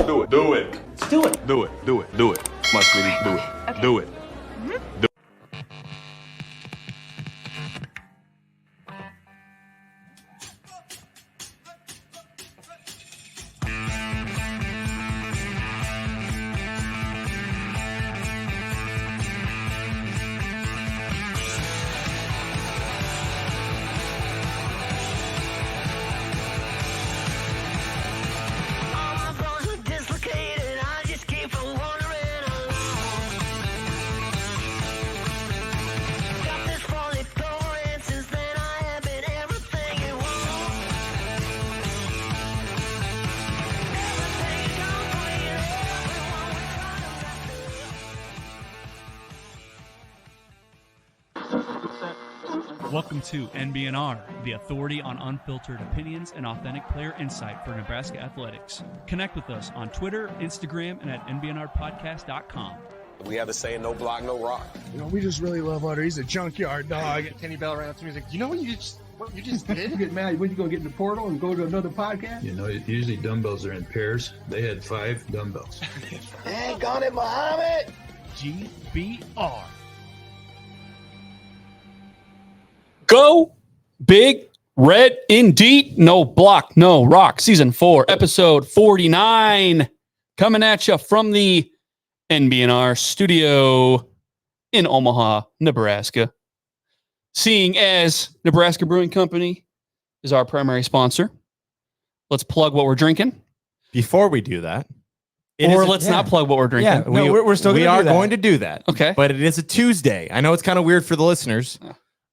Do it. Do it. Let's do it. Do it. Do it. Do it. My sweetie, do it. Okay. Do it. Mm-hmm. Do Welcome to NBNR, the authority on unfiltered opinions and authentic player insight for Nebraska athletics. Connect with us on Twitter, Instagram, and at NBNRPodcast.com. We have the saying, no block, no rock. You know, we just really love Otter. He's a junkyard dog. Kenny Bell ran up to me. He's like, you know what you just did? Get mad when you gonna get in the portal and go to another podcast? You know, usually dumbbells are in pairs. They had 5 dumbbells. Dang on it, Muhammad! GBR. Go big red indeed. No block, no rock. Season 4, episode 49. Coming at you from the NBNR studio in Omaha, Nebraska. Seeing as Nebraska Brewing Company is our primary sponsor, let's plug what we're drinking. Before we do that, Or let's not plug what we're drinking. Yeah, we're still going to do that. Okay. But it is a Tuesday. I know it's kind of weird for the listeners.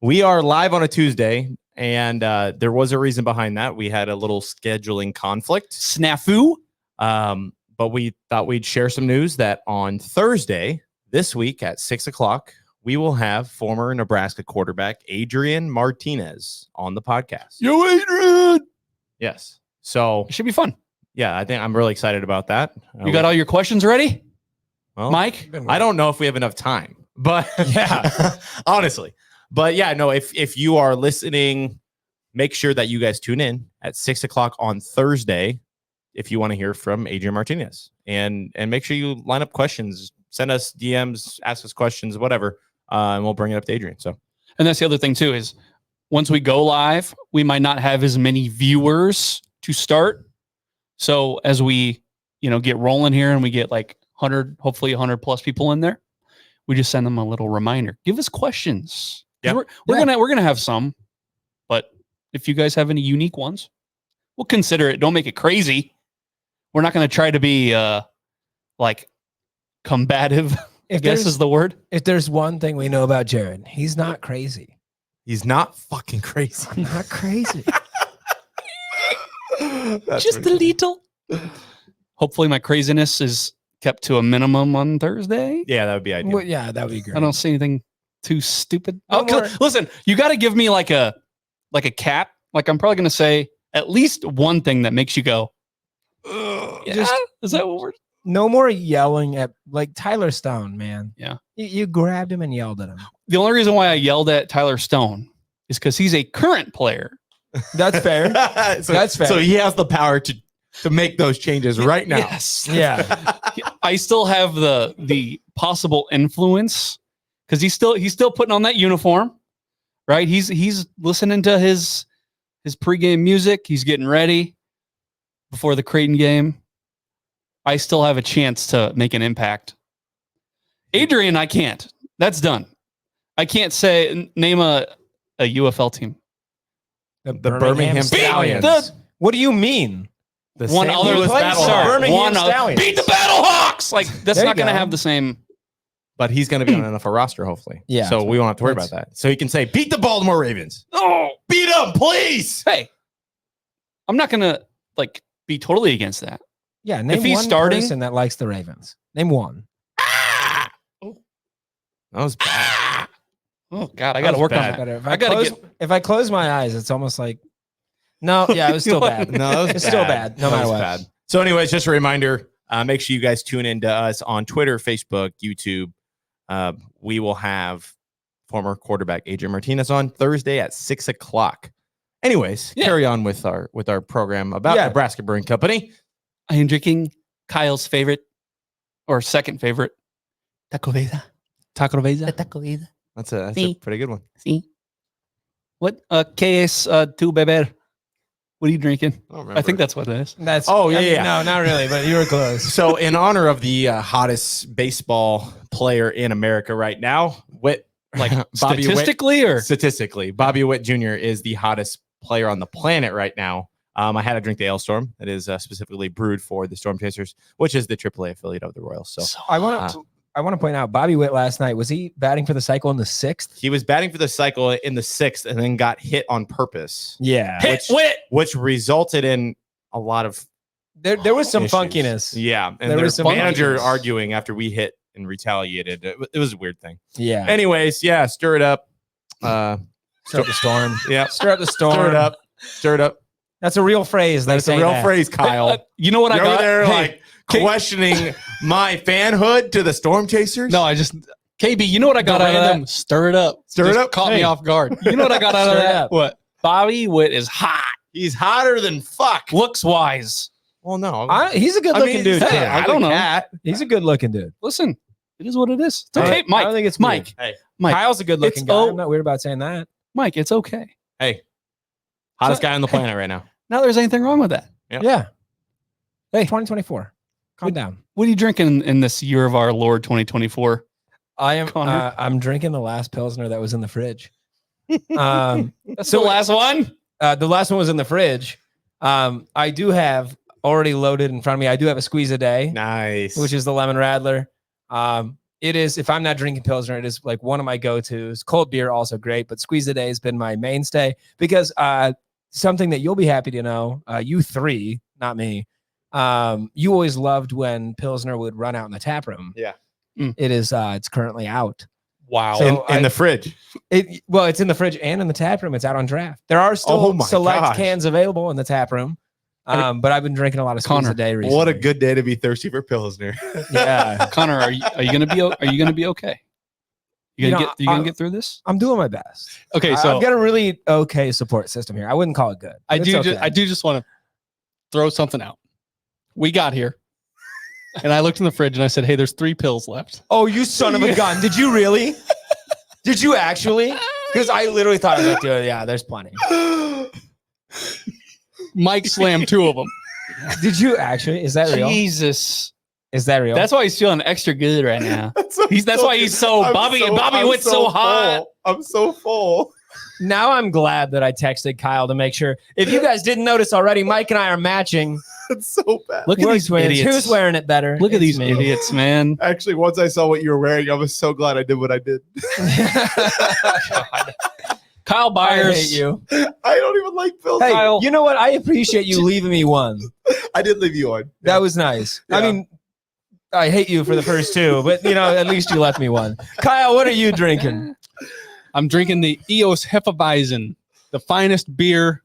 We are live on a Tuesday, and there was a reason behind that. We had a little scheduling conflict. Snafu. But we thought we'd share some news that on Thursday this week at 6 o'clock, we will have former Nebraska quarterback Adrian Martinez on the podcast. Yo, Adrian. Yes. So It should be fun. yeah, I think I'm really excited about that. You got all your questions ready? well, Mike? I don't know if we have enough time, but yeah, honestly. But yeah, no, if you are listening, make sure that you guys tune in at 6 o'clock on Thursday if you want to hear from Adrian Martinez. And make sure you line up questions, send us DMs, ask us questions, whatever, and we'll bring it up to Adrian. So, And that's the other thing too, is once we go live, we might not have as many viewers to start. So as we, get rolling here and we get like 100, hopefully 100 plus people in there, we just send them a little reminder. Give us questions. Yeah. We're gonna have some, but if you guys have any unique ones, we'll consider it. Don't make it crazy. We're not going to try to be like combative. I guess is the word. If there's one thing we know about Jared, he's not crazy. he's not fucking crazy. I'm not crazy. Just a little. Hopefully my craziness is kept to a minimum on Thursday. Yeah, that would be ideal. Well, yeah, that would be great. I don't see anything too stupid. No Oh, more. listen, you got to give me like a cap. Like I'm probably going to say at least one thing that makes you go, yeah, is that what we're? No more yelling at like Tyler Stone, man. Yeah. You grabbed him and yelled at him. The only reason why I yelled at Tyler Stone is because he's a current player. That's fair. That's fair. So he has the power to make those changes right now. Yes. Yeah. I still have the possible influence because he's still putting on that uniform, right? He's listening to his pregame music. He's getting ready before the Creighton game. I still have a chance to make an impact. Adrian, I can't. That's done. I can't name a UFL team. The Birmingham Stallions. What do you mean? The One St. other Louis Battlehawks. Birmingham Stallions. Beat the Battlehawks. Like that's There not you going to go. have the same. But he's going to be on enough a roster, hopefully. Yeah. So we won't have to worry about that. So he can say, beat the Baltimore Ravens. Oh, Beat them, please. hey, I'm not going to be totally against that. Yeah, name If he's one starting- person that likes the Ravens. Name one. That was bad. Oh God, I got to work bad. on that. Better. I gotta If I close my eyes, it's almost like no. Yeah, it was still bad. No, it was It's still bad, no That matter was what. bad. So anyways, just a reminder, make sure you guys tune in to us on Twitter, Facebook, YouTube. We will have former quarterback Adrian Martinez on Thursday at 6 o'clock. Anyways, carry on with our program about Yeah. Nebraska Brewing Company. I am drinking Kyle's favorite or second favorite. Taco Veda. Taco Veda. Taco Veda. That's a pretty good one. See? What? ¿Qué es tu beber? What are you drinking? I think that's what it is. That's yeah. No, not really, but you were close. So, in honor of the hottest baseball player in America right now, Witt, like Bobby Statistically Witt, or statistically, Bobby Witt Jr. is the hottest player on the planet right now. I had to drink the Ale Storm. That is specifically brewed for the Storm Chasers, which is the AAA affiliate of the Royals. So I want to point out Bobby Witt last night. Was he batting for the cycle in the 6th? he was batting for the cycle in the 6th and then got hit on purpose. Yeah. Which resulted in a lot of There was some issues. funkiness. Yeah. And There their was some manager funkiness. arguing after we hit and retaliated. It was a weird thing. Yeah. Anyways, yeah, stir it up. Stir up the storm. Yeah. Stir up the storm. Stir it up. Stir it up. That's a real phrase. That's a real phrase, Kyle. you know what I You're got? over there Hey, like questioning my fanhood to the Storm Chasers? no, I just KB. You know what I got out of that? Stir it up. Stir it Just up? Caught Hey. me off guard. You know what I got out of Stir it that? up. What? Bobby Witt is hot. He's hotter than fuck. Looks wise. Well, no. He's a good looking dude. hey, too. I don't know. Cat. He's a good looking dude. Listen, it is what it is. It's I okay, don't- Mike. I don't think it's Mike. Hey, Mike. Kyle's a good looking It's guy. I'm not weird about saying that. Mike, it's okay. hey. Hottest guy on the planet right now. Not there's anything wrong with that. Yep. Yeah. Hey. 2024. Calm down. What are you drinking in this year of our Lord 2024? Connor? I'm drinking the last Pilsner that was in the fridge. That's the last one. The last one was in the fridge. I do have already loaded in front of me. I do have a squeeze a day, Nice. which is the lemon radler. It is, if I'm not drinking Pilsner, it is like one of my go-tos. Cold beer, also great, but squeeze a day has been my mainstay because something that you'll be happy to know, you three, not me, you always loved when Pilsner would run out in the tap room. Yeah. It is, it's currently out. Wow. So in the fridge. It's in the fridge and in the tap room. It's out on draft. There are still Oh my select gosh. cans available in the tap room. But I've been drinking a lot of squeeze Connor, a day recently. What a good day to be thirsty for Pilsner. Yeah. Connor, are you gonna be okay? You gonna get through this? I'm doing my best. Okay, I've got a really okay support system here. I wouldn't call it good. I but it's okay. I do just want to throw something out. We got here, and I looked in the fridge and I said, "Hey, there's 3 pills left." Oh, you son of a gun! Did you really? Did you actually? Because I literally thought I was like, dude, yeah, there's plenty. Mike slammed 2 of them. Did you actually? Is that real? Jesus. Is that real? That's why he's feeling extra good right now. That's why he's so Bobby Witt's so hot. I'm so full. Now I'm glad that I texted Kyle to make sure. If you guys didn't notice already, Mike and I are matching. It's so bad. Look at We're these twins. idiots. Who's wearing it better? Look at It's these me. idiots, man. Actually, once I saw what you were wearing, I was so glad I did what I did. Kyle I Byers. hate you. I don't even like Pilsner. Hey, Kyle. you know what? I appreciate you leaving me one. I did leave you on. That was nice. I Yeah. mean, I hate you for the first 2, but at least you left me one. Kyle, what are you drinking? I'm drinking the EOS Hefeweizen, the finest beer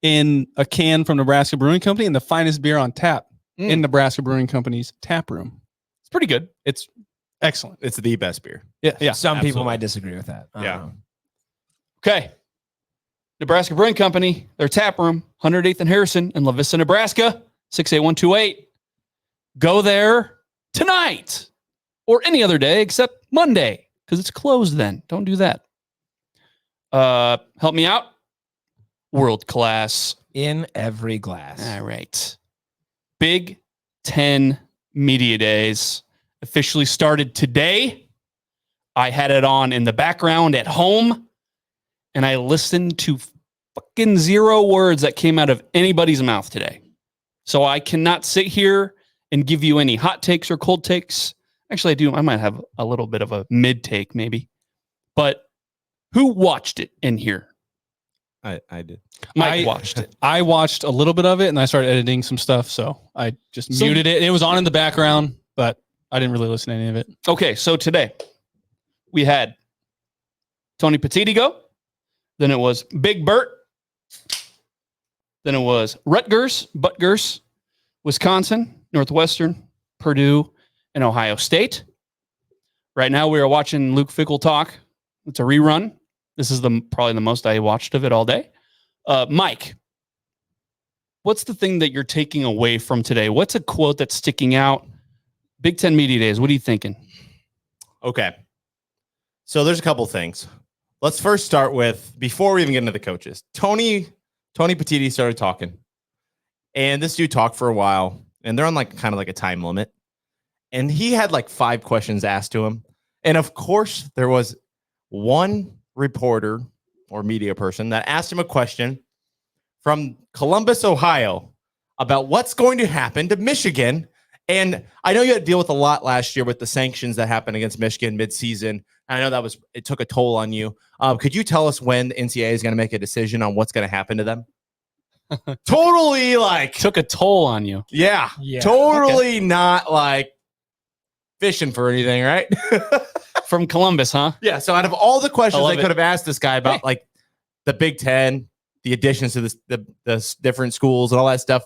in a can from Nebraska Brewing Company and the finest beer on tap in Nebraska Brewing Company's tap room. It's pretty good. It's excellent. It's the best beer. Yeah. Some people absolutely. might disagree with that. I don't Yeah. know. Okay. Nebraska Brewing Company, their tap room, 108th and Harrison in La Vista, Nebraska, 68128. Go there tonight or any other day except Monday because it's closed then. Don't do that. Help me out. World class. In every glass. All right. Big 10 Media Days officially started today. I had it on in the background at home, and I listened to fucking 0 words that came out of anybody's mouth today. So I cannot sit here and give you any hot takes or cold takes. Actually, I do. I might have a little bit of a mid take, maybe. But who watched it in here? I did. Mike watched it. I watched a little bit of it and I started editing some stuff. So I just muted it. It was on in the background, but I didn't really listen to any of it. Okay, so today we had Tony Petiti go. Then it was Big Bert. Then it was Rutgers, Wisconsin, Northwestern, Purdue, and Ohio State. Right now we are watching Luke Fickell talk. It's a rerun. This is probably the most I watched of it all day. Mike, what's the thing that you're taking away from today? What's a quote that's sticking out? Big Ten Media Days. What are you thinking? Okay. So there's a couple things. Let's first start with, before we even get into the coaches, Tony Petiti started talking. And this dude talked for a while. And they're on like kind of like a time limit. And he had like 5 questions asked to him. And of course, there was one reporter or media person that asked him a question from Columbus, Ohio, about what's going to happen to Michigan. And I know you had to deal with a lot last year with the sanctions that happened against Michigan midseason. I know it took a toll on you. Could you tell us when the NCAA is going to make a decision on what's going to happen to them? Totally like took a toll on you. Yeah. Totally not like fishing for anything, right? From Columbus, huh? Yeah. So out of all the questions they could have asked this guy about like the Big Ten, the additions to the different schools and all that stuff,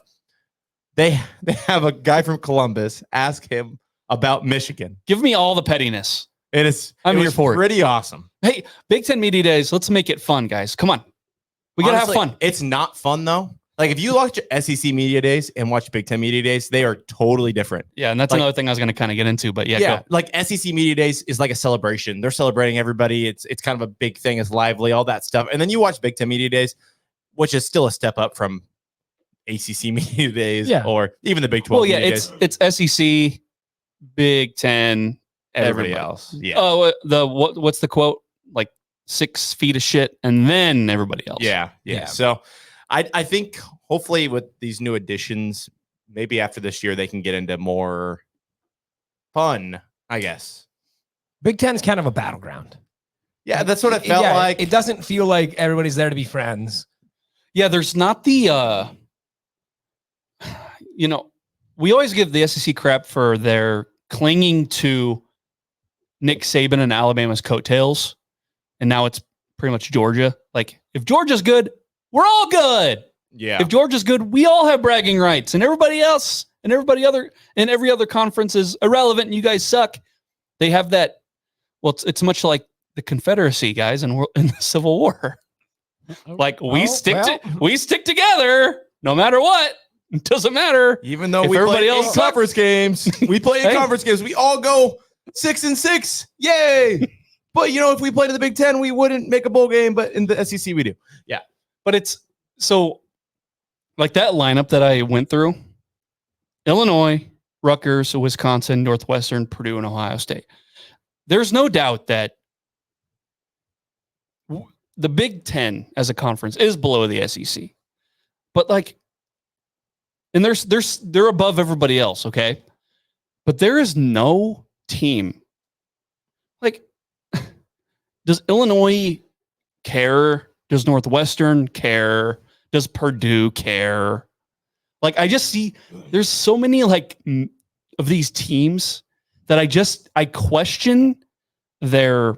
they have a guy from Columbus ask him about Michigan. Give me all the pettiness. I'm here for it. Pretty awesome. Hey, Big Ten Media Days. Let's make it fun, guys. Come on. We got to have fun. It's not fun, though. Like, if you watch SEC Media Days and watch Big Ten Media Days, they are totally different. Yeah, and that's another thing I was going to kind of get into. But yeah, like SEC Media Days is like a celebration. They're celebrating everybody. It's kind of a big thing. It's lively, all that stuff. And then you watch Big Ten Media Days, which is still a step up from ACC Media Days or even the Big 12 Media Days. It's SEC, Big Ten, everybody else. Yeah. Oh, what's the quote? Like 6 feet of shit, and then everybody else. Yeah. So I think hopefully with these new additions, maybe after this year, they can get into more fun, I guess. Big Ten's kind of a battleground. Yeah, that's what it felt like. It doesn't feel like everybody's there to be friends. Yeah, there's not the, we always give the SEC crap for their clinging to Nick Saban and Alabama's coattails. And now it's pretty much Georgia. Like, if Georgia's good, we're all good. Yeah. If Georgia's good, we all have bragging rights, and everybody else and every other conference is irrelevant and you guys suck. They have that. Well, it's much like the Confederacy, guys, and we're in the Civil War. Like, we stick together no matter what. It doesn't matter. Even though we play in conference games, we play in conference games. We all go 6-6. Yay. But, if we played in the Big Ten, we wouldn't make a bowl game. But in the SEC, we do. Yeah. But it's so like that lineup that I went through: Illinois, Rutgers, Wisconsin, Northwestern, Purdue, and Ohio State. There's no doubt that the Big Ten as a conference is below the SEC. But and they're above everybody else, okay? But there is no team. Like, does Illinois care? Does Northwestern care? Does Purdue care? Like, I just see there's so many of these teams that I question their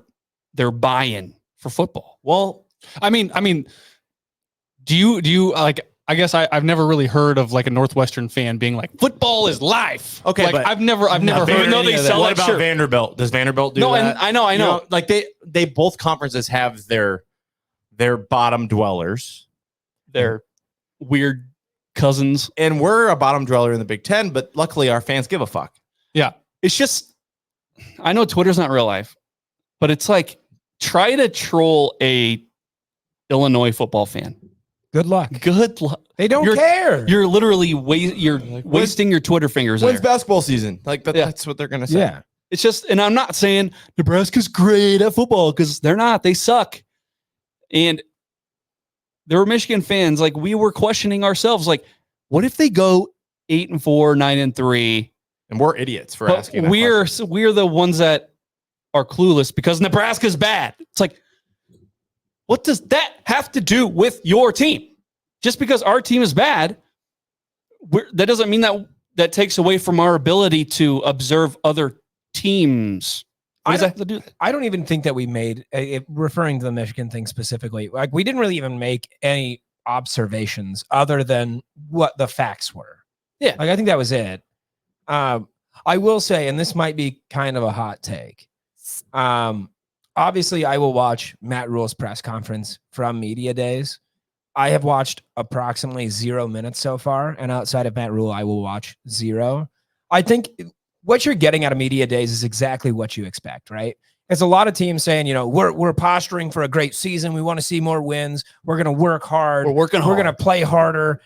buy-in for football. Well, I mean, do you like? I guess I've never really heard of like a Northwestern fan being like, football is life. Okay, like, but I've never heard. Even though they sell what that about shirt. Vanderbilt? Does Vanderbilt do that? And I know. Like they both conferences have their bottom dwellers, their weird cousins, and we're a bottom dweller in the Big Ten. But luckily, our fans give a fuck. Yeah, it's just, I know Twitter's not real life, but it's like, try to troll a Illinois football fan. Good luck. They don't care. You're literally wasting your Twitter fingers. When's basketball season? Like that's what they're gonna say. Yeah. It's just, and I'm not saying Nebraska's great at football, because they're not. They suck. And there were Michigan fans, like, we were questioning ourselves, like, what if they go 8-4, 9-3, and we're idiots for asking? We're the ones that are clueless because Nebraska's bad. It's like, what does that have to do with your team? Just because our team is bad, that doesn't mean that takes away from our ability to observe other teams. What does that have to do? I don't even think that we made, referring to the Michigan thing specifically, like, we didn't really even make any observations other than what the facts were. Yeah. Like, I think that was it. I will say, and this might be kind of a hot take. Obviously, I will watch Matt Rule's press conference from Media Days. I have watched approximately 0 minutes so far, and outside of Matt Rule, I will watch 0. I think what you're getting out of media days is exactly what you expect, right? It's a lot of teams saying, you know, we're posturing for a great season. We want to see more wins. We're going to work hard. We're working hard. We're going to play harder.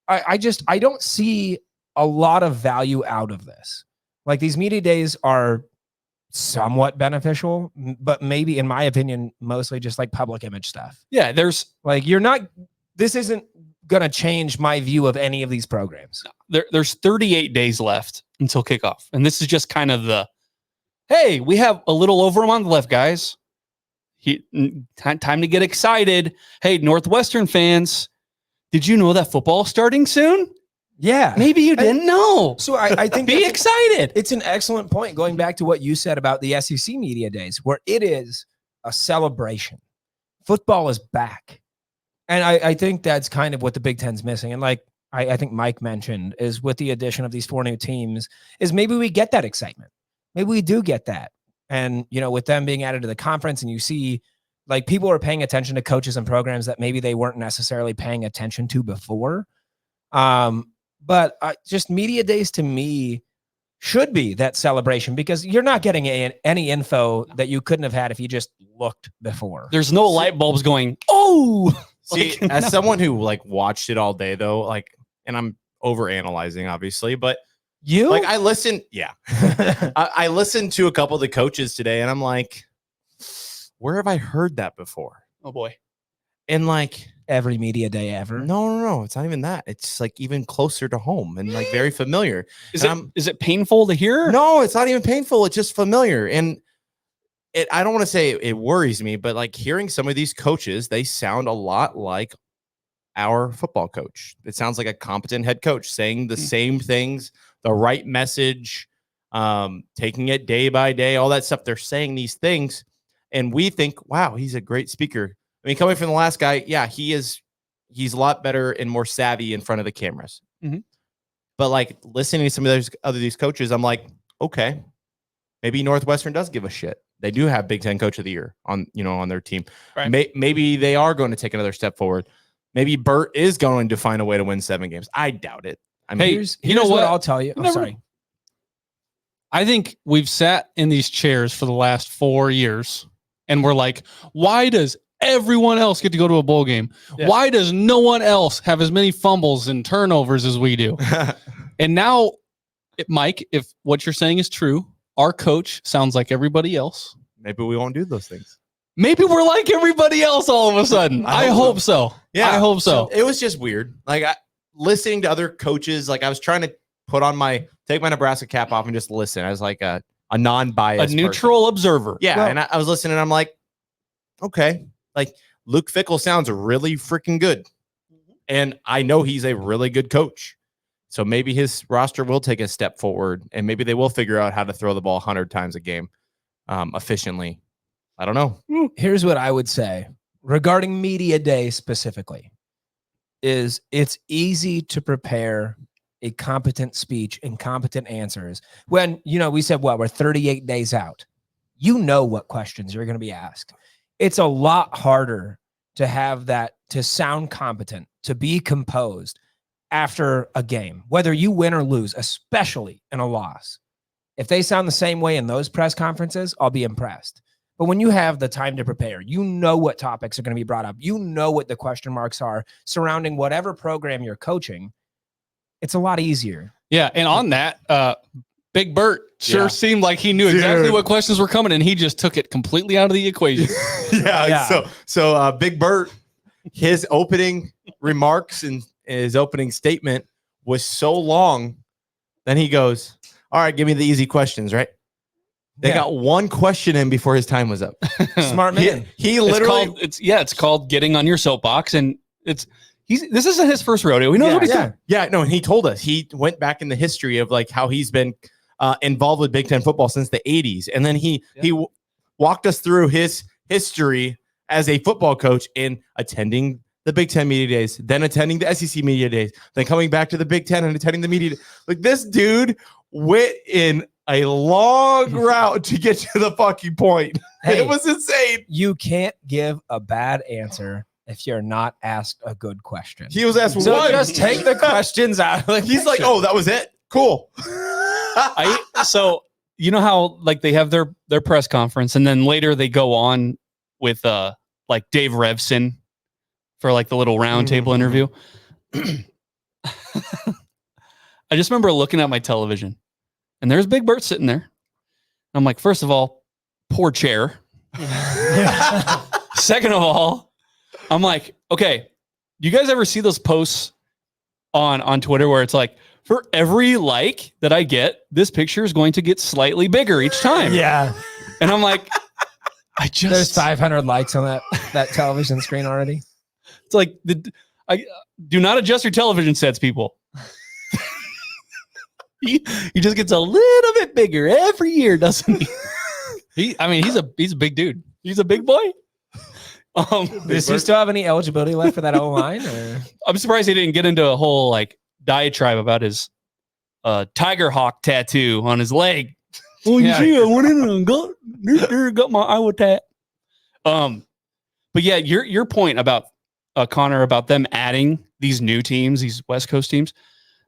I don't see a lot of value out of this. Like, these media days are somewhat beneficial, but maybe, in my opinion, mostly just like public image stuff. Yeah, there's like, this isn't going to change my view of any of these programs. there's 38 days left until kickoff. And this is just kind of hey, we have a little over a month left, guys. Time to get excited. Hey, Northwestern fans, did you know that football's starting soon? Yeah. Maybe you didn't know. So I think be excited. It's an excellent point, going back to what you said about the SEC media days, where it is a celebration. Football is back. And I think that's kind of what the Big Ten's missing. And like I think Mike mentioned, is with the addition of these 4 new teams, is maybe we get that excitement. Maybe we do get that. And, you know, with them being added to the conference, and you see like people are paying attention to coaches and programs that maybe they weren't necessarily paying attention to before. But just media days to me should be that celebration, because you're not getting any info that you couldn't have had if you just looked before. There's no light bulbs going, oh. See, as someone who like watched it all day though, like, and I'm over analyzing obviously, but I listened. Yeah. I listened to a couple of the coaches today, and I'm like, where have I heard that before? Oh boy. And like every media day ever. No. It's not even that. It's like even closer to home and like very familiar. Is it painful to hear? No, it's not even painful. It's just familiar. And I don't want to say it worries me, but like hearing some of these coaches, they sound a lot like our football coach. It sounds like a competent head coach saying the same things, the right message, taking it day by day, all that stuff. They're saying these things, and we think, wow, he's a great speaker. I mean, coming from the last guy, yeah, he's a lot better and more savvy in front of the cameras. Mm-hmm. But like listening to some of these coaches, I'm like, okay, maybe Northwestern does give a shit. They do have Big Ten Coach of the Year on their team. Right. Maybe they are going to take another step forward. Maybe Burt is going to find a way to win 7 games. I doubt it. I mean, here's what I'll tell you. Oh, sorry. I think we've sat in these chairs for the last 4 years, and we're like, why does everyone else get to go to a bowl game? Yeah. Why does no one else have as many fumbles and turnovers as we do? And now, Mike, if what you're saying is true, our coach sounds like everybody else. Maybe we won't do those things. Maybe we're like everybody else all of a sudden. I hope so. Yeah, I hope so. It was just weird. Like listening to other coaches, like I was trying to take my Nebraska cap off and just listen. I was like a non-biased, a neutral observer. Yeah, and I was listening. And I'm like, okay, like Luke Fickell sounds really freaking good, and I know he's a really good coach. So maybe his roster will take a step forward, and maybe they will figure out how to throw the ball 100 times a game efficiently. I don't know. Here's what I would say regarding media day specifically is it's easy to prepare a competent speech and competent answers when, we said, we're 38 days out. You know what questions you're going to be asked. It's a lot harder to have that, to sound competent, to be composed after a game, whether you win or lose, especially in a loss. If they sound the same way in those press conferences, I'll be impressed. But when you have the time to prepare, you know what topics are going to be brought up. You know what the question marks are surrounding whatever program you're coaching. It's a lot easier. Yeah, and on that, Big Bert sure seemed like he knew exactly what questions were coming, and he just took it completely out of the equation. So Big Bert, his opening remarks and his opening statement was so long. Then he goes, all right, give me the easy questions, right? They got one question in before his time was up. Smart man. He literally, it's called getting on your soapbox, and this isn't his first rodeo. He knows what he's doing. Yeah, no, and he told us he went back in the history of like how he's been involved with Big Ten football since the 80s, and then he walked us through his history as a football coach in attending the Big Ten media days, then attending the SEC media days, then coming back to the Big Ten and attending the media. Like this dude went in a long route to get to the fucking point. Hey, it was insane. You can't give a bad answer if you're not asked a good question. He was asked So one. just take the questions out of the He's like, picture. oh, that was it. Cool. So you know how like they have their press conference and then later they go on with like Dave Revson for like the little roundtable interview. I just remember looking at my television and there's Big Bert sitting there. I'm like, first of all, poor chair. Second of all, I'm like, okay, do you guys ever see those posts on Twitter where it's like, for every like that I get, this picture is going to get slightly bigger each time. Yeah. And I'm like, There's 500 likes on that television screen already. It's like, I do not adjust your television sets, people. he just gets a little bit bigger every year, doesn't he? He's a big dude. He's a big boy. Does he still have any eligibility left for that O-line? Or? I'm surprised he didn't get into a whole like diatribe about his tiger hawk tattoo on his leg. Oh, you see, I went in and got my Iowa tat. But yeah, your point about Connor about them adding these new teams, these West Coast teams.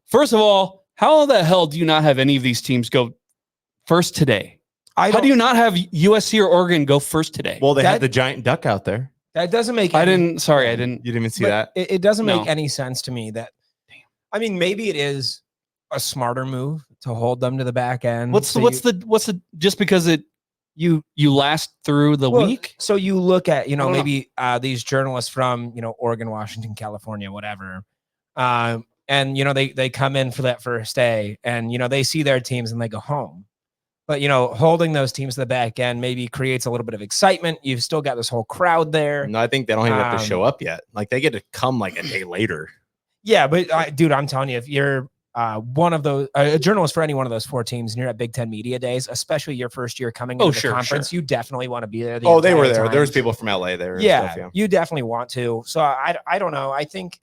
First of all, how the hell do you not have any of these teams go first today? How do you not have USC or Oregon go first today? Well, they had the giant duck out there. That doesn't make. I didn't even see but that. It doesn't make any sense to me. That, I mean, maybe it is a smarter move to hold them to the back end. What's the just because you last through the week? So you look at maybe these journalists from Oregon, Washington, California, whatever, and they come in for that first day, and they see their teams and they go home. But, holding those teams to the back end maybe creates a little bit of excitement. You've still got this whole crowd there. No, I think they don't even have to show up yet. Like they get to come like a day later. Yeah, but dude, I'm telling you, if you're one of those a journalist for any one of those four teams and you're at Big Ten Media Days, especially your first year coming into the conference, you definitely want to be there. They were there. There was people from LA there. Yeah, you definitely want to. So I don't know. I think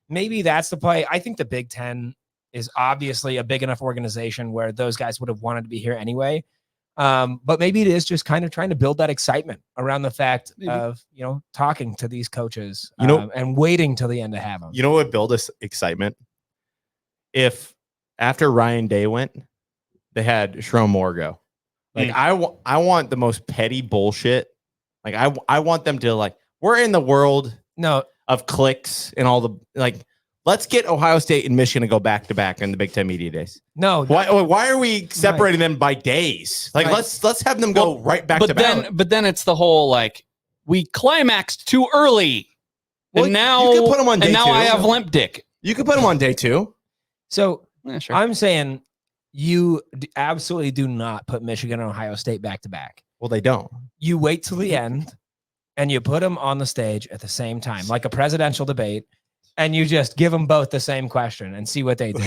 maybe that's the play. I think the Big Ten is obviously a big enough organization where those guys would have wanted to be here anyway. But maybe it is just kind of trying to build that excitement around the fact of, talking to these coaches, and waiting till the end to have them. You know what would build this excitement? If after Ryan Day went, they had Sherrone Moore go. Like I want the most petty bullshit. Like I want them to like, we're in the world of clicks and all the let's get Ohio State and Michigan to go back to back in the Big Ten Media Days. No, why are we separating them by days? Like let's have them go right back to back. But then it's the whole like we climaxed too early. Well, and now you can put them on day and now two. I have limp dick. You can put them on day 2. So sure. I'm saying you absolutely do not put Michigan and Ohio State back to back. Well, they don't. You wait till the end and you put them on the stage at the same time, like a presidential debate. And you just give them both the same question and see what they do.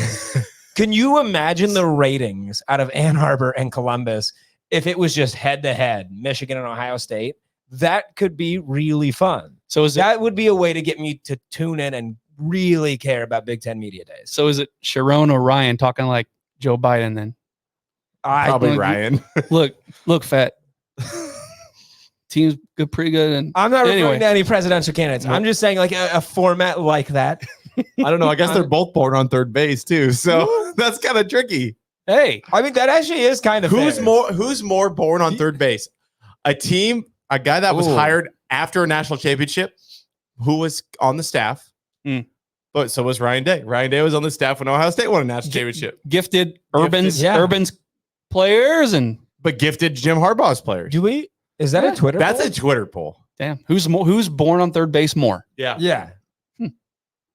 Can you imagine the ratings out of Ann Arbor and Columbus if it was just head to head, Michigan and Ohio State? That could be really fun. So that would be a way to get me to tune in and really care about Big Ten Media Days. So is it Sherrone or Ryan talking like Joe Biden then? Probably Ryan. Look, fat. Team's good, pretty good. And I'm not referring to any presidential candidates. I'm just saying like a format like that. I don't know. I guess they're both born on third base too. So that's kind of tricky. Hey, I mean, that actually is kind of who's fair. Who's more born on third base? A guy that was hired after a national championship who was on the staff. But so was Ryan Day. Ryan Day was on the staff when Ohio State won a national championship. Gifted Urban's players but gifted Jim Harbaugh's players. Do we? Is that a Twitter That's poll? a Twitter poll. Damn. Who's born on third base more? Yeah. Yeah.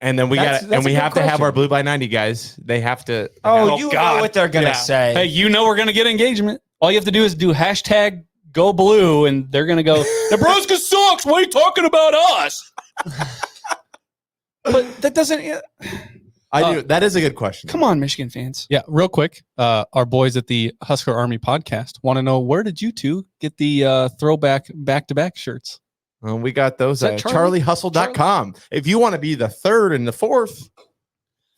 And then we have to have our Blue by 90 guys. They have to. Know what they're gonna say. Hey, we're gonna get engagement. All you have to do is do hashtag Go Blue, and they're gonna go. Nebraska sucks. What are you talking about us? But that doesn't. I do. That is a good question. Come on, Michigan fans. Yeah, real quick. Our boys at the Husker Army podcast want to know, where did you two get the throwback back-to-back shirts? Well, we got those at Charlie? charliehustle.com. If you want to be the third and the fourth,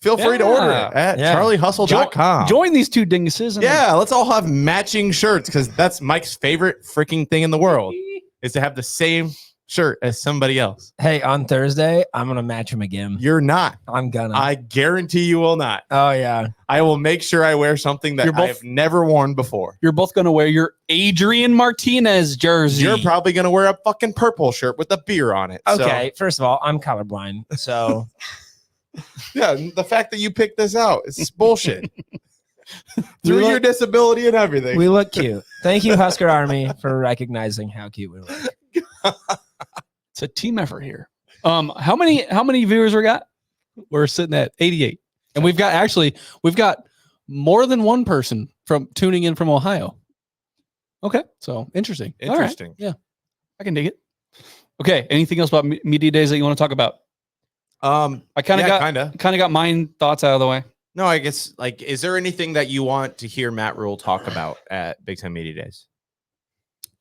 feel free to order it at charliehustle.com. Join these two dinguses. Yeah, let's all have matching shirts because that's Mike's favorite freaking thing in the world is to have the same shirt as somebody else. Hey, on Thursday, I'm gonna match him again. You're not. I'm gonna. I guarantee you will not. Oh yeah. I will make sure I wear something that I've never worn before. You're both going to wear your Adrian Martinez jersey. You're probably going to wear a fucking purple shirt with a beer on it. Okay, first of all, I'm colorblind, so yeah, the fact that you picked this out is bullshit. Through your disability and everything. We look cute. Thank you, Husker Army, for recognizing how cute we look. It's a team effort here. How many viewers we got? We're sitting at 88. And we've got more than one person from tuning in from Ohio. Okay. So interesting. Interesting. Right. Yeah. I can dig it. Okay. Anything else about media days that you want to talk about? I kind of got my thoughts out of the way. No, I guess is there anything that you want to hear Matt Rule talk about at Big Ten Media Days?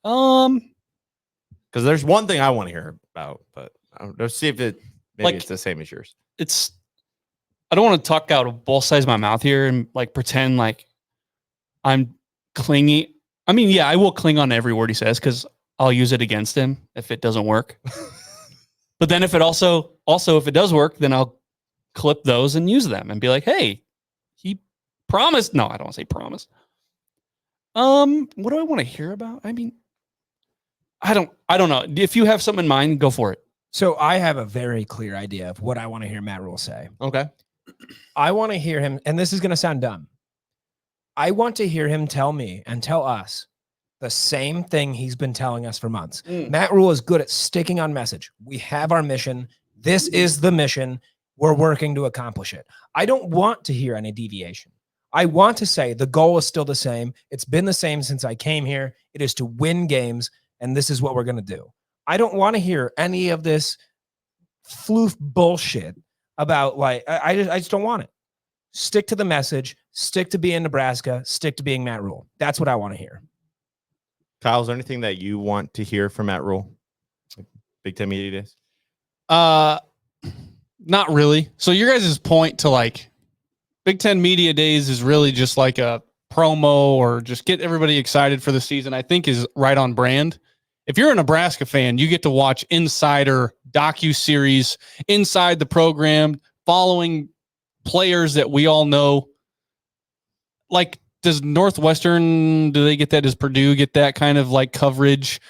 Because there's one thing I want to hear about, but let's see if maybe it's the same as yours. I don't want to talk out of both sides of my mouth here and pretend like I'm clingy. I mean, yeah, I will cling on to every word he says because I'll use it against him if it doesn't work. But then if it also if it does work, then I'll clip those and use them and be like, hey, he promised. No, I don't want to say promise. What do I want to hear about? I mean, I don't know. If you have something in mind, go for it. So I have a very clear idea of what I want to hear Matt Rule say. Okay. I want to hear him, and this is going to sound dumb. I want to hear him tell me and tell us the same thing he's been telling us for months. Matt Rule is good at sticking on message. We have our mission. This is the mission. We're working to accomplish it. I don't want to hear any deviation. I want to say the goal is still the same. It's been the same since I came here. It is to win games, and this is what we're going to do. I don't want to hear any of this floof bullshit about I just don't want it. Stick to the message, stick to being Nebraska, stick to being Matt Rule. That's what I want to hear. Kyle, is there anything that you want to hear from Matt Rule? Big Ten Media Days? Not really. So your guys' point to Big Ten Media Days is really just like a promo or just get everybody excited for the season, I think is right on brand. If you're a Nebraska fan, you get to watch insider docu-series inside the program, following players that we all know. Does Northwestern, do they get that? Does Purdue get that kind of coverage?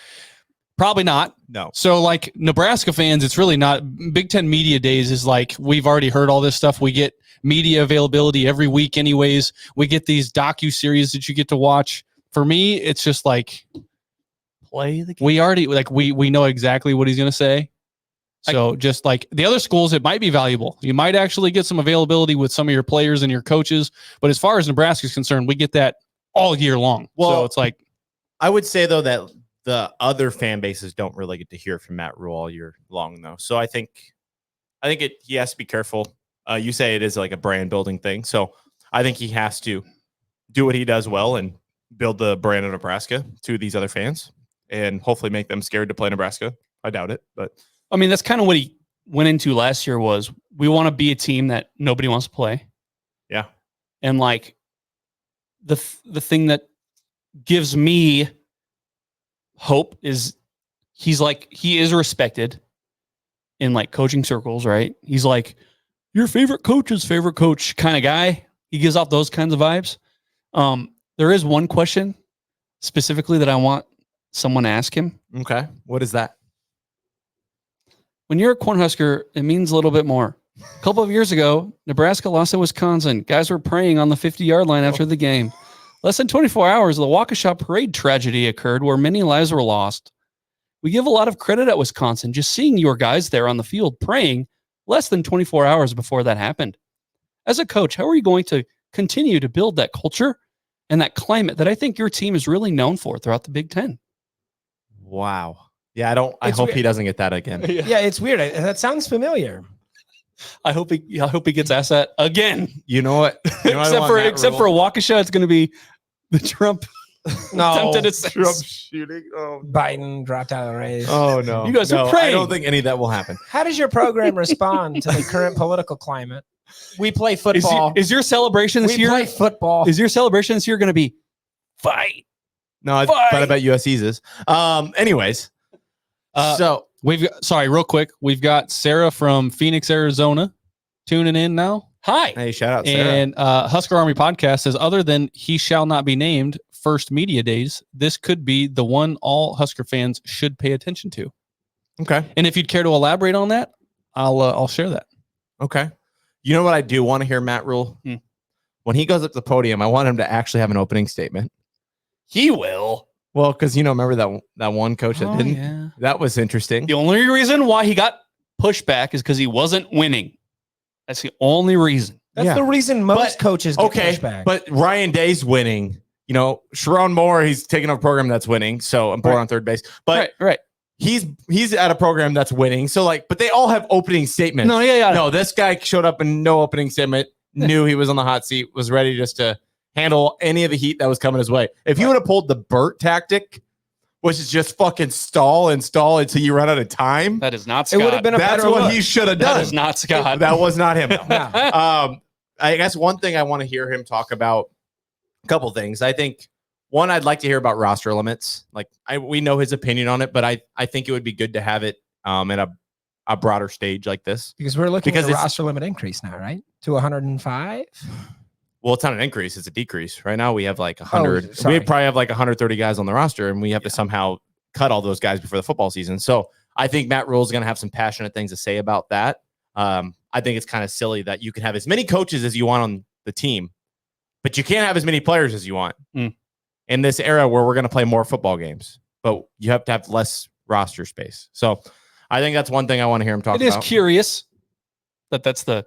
Probably not. No. So Nebraska fans, it's really not. Big Ten Media Days is we've already heard all this stuff. We get media availability every week anyways. We get these docu-series that you get to watch. For me, it's just play the game. We already we know exactly what he's going to say. So just the other schools, it might be valuable. You might actually get some availability with some of your players and your coaches. But as far as Nebraska is concerned, we get that all year long. Well, so it's I would say though that the other fan bases don't really get to hear from Matt Rule all year long though. So I think he has to be careful. You say it is a brand building thing. So I think he has to do what he does well and build the brand of Nebraska to these other fans and hopefully make them scared to play Nebraska. I doubt it, but I mean, that's kind of what he went into last year was we want to be a team that nobody wants to play. Yeah. And the thing that gives me hope is he is respected in coaching circles, right? He's your favorite coach's favorite coach kind of guy. He gives off those kinds of vibes. There is one question specifically that I want someone to ask him. Okay. What is that? When you're a Cornhusker, it means a little bit more. A couple of years ago, Nebraska lost to Wisconsin. Guys were praying on the 50-yard line after the game. Less than 24 hours, the Waukesha parade tragedy occurred where many lives were lost. We give a lot of credit at Wisconsin just seeing your guys there on the field praying less than 24 hours before that happened. As a coach, how are you going to continue to build that culture and that climate that I think your team is really known for throughout the Big Ten? Wow. Yeah, I hope he doesn't get that again. Yeah, it's weird. That sounds familiar. I hope he gets asked that again. You know what? Except for Waukesha, it's going to be the Trump attempted Trump shooting. Oh, Biden dropped out of the race. Oh no, you guys are praying. I don't think any of that will happen. How does your program respond to the current political climate? We play football. Is your celebration this year? We play football. Is your celebration this year going to be fight? No, but I bet USC's is. Anyways. So Real quick. We've got Sarah from Phoenix, Arizona tuning in now. Hi. Hey, shout out Sarah. And Husker Army Podcast says, other than he shall not be named first media days, this could be the one all Husker fans should pay attention to. Okay. And if you'd care to elaborate on that, I'll share that. Okay. You know what I do want to hear, Matt Rule? When he goes up to the podium, I want him to actually have an opening statement. He will. Well, because remember that one coach that didn't? Yeah. That was interesting. The only reason why he got pushed back is because he wasn't winning. That's the only reason. That's the reason most coaches get pushed back. But Ryan Day's winning. Sharon Moore, he's taking a program that's winning. So I'm bored on third base. But right. He's at a program that's winning. So but they all have opening statements. No, this guy showed up and no opening statement, knew he was on the hot seat, was ready just to handle any of the heat that was coming his way. If you would have pulled the Burt tactic, which is just fucking stall until you run out of time. That is not Scott. It would have been That's what he should have done. That is not Scott. That was not him. I guess one thing I want to hear him talk about, a couple things. I think one, I'd like to hear about roster limits. We know his opinion on it, but I think it would be good to have it at a broader stage like this. Because we're looking at a roster limit increase now, right? To 105? Well, it's not an increase, it's a decrease. Right now we have 100. We probably have 130 guys on the roster, and we have to somehow cut all those guys before the football season. So I think Matt Rule is going to have some passionate things to say about that. I think it's kind of silly that you can have as many coaches as you want on the team, but you can't have as many players as you want in this era where we're going to play more football games, but you have to have less roster space. So I think that's one thing I want to hear him talk about. It is curious that that's the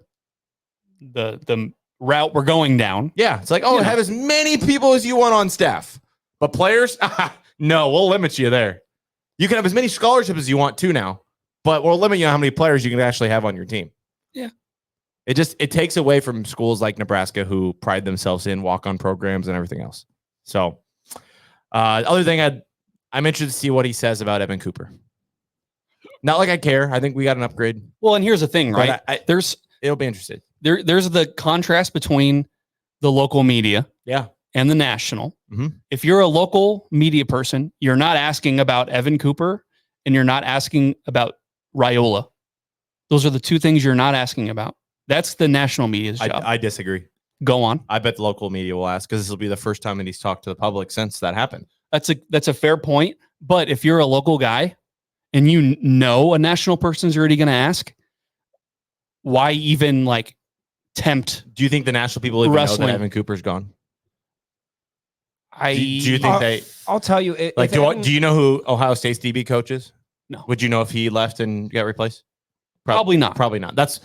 route we're going down. Yeah. It's have as many people as you want on staff, but players, no, we'll limit you there. You can have as many scholarships as you want to now, but we'll limit you on how many players you can actually have on your team. Yeah. It takes away from schools like Nebraska who pride themselves in walk-on programs and everything else. So other thing I'm interested to see what he says about Evan Cooper. Not like I care. I think we got an upgrade. Well, and here's the thing, right? It'll be interesting. There's the contrast between the local media and the national. Mm-hmm. If you're a local media person, you're not asking about Evan Cooper and you're not asking about Raiola. Those are the two things you're not asking about. That's the national media's job. I disagree. Go on. I bet the local media will ask because this will be the first time that he's talked to the public since that happened. That's a fair point. But if you're a local guy and a national person's already going to ask, why even tempt? Do you think the national people even know that Evan Cooper's gone? Do you think I'll tell you. Do you know who Ohio State's DB coach is? No. Would you know if he left and got replaced? Probably not. Probably not. That's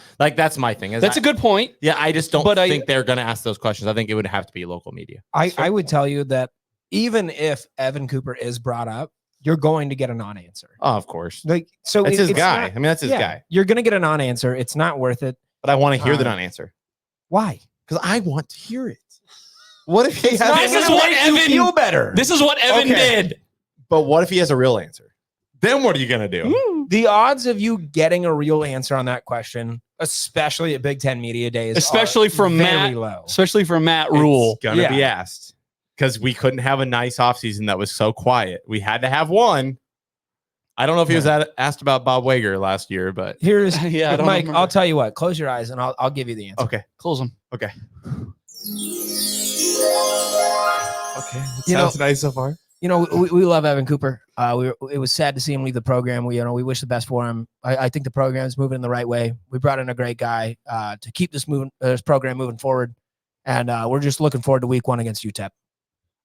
my thing. That's a good point. Yeah, I just don't think they're going to ask those questions. I think it would have to be local media. I would tell you that even if Evan Cooper is brought up, you're going to get a non-answer. Oh, of course. That's his guy. That's his guy. You're going to get a non-answer. It's not worth it. But I want to hear the non-answer. Why? Because I want to hear it. What if he has? This is what Evan feel better. This is what Evan did. But what if he has a real answer? Then what are you going to do? The odds of you getting a real answer on that question, especially at Big Ten Media Days, especially from Matt Rule, it's going to be asked because we couldn't have a nice offseason that was so quiet. We had to have one. I don't know if he was asked about Bob Wager last year, but here's Mike. I'll tell you what. Close your eyes and I'll give you the answer. Okay, close them. Okay. Sounds nice so far. We love Evan Cooper. It was sad to see him leave the program. We wish the best for him. I think the program's moving in the right way. We brought in a great guy to keep this program moving forward, and we're just looking forward to Week 1 against UTEP.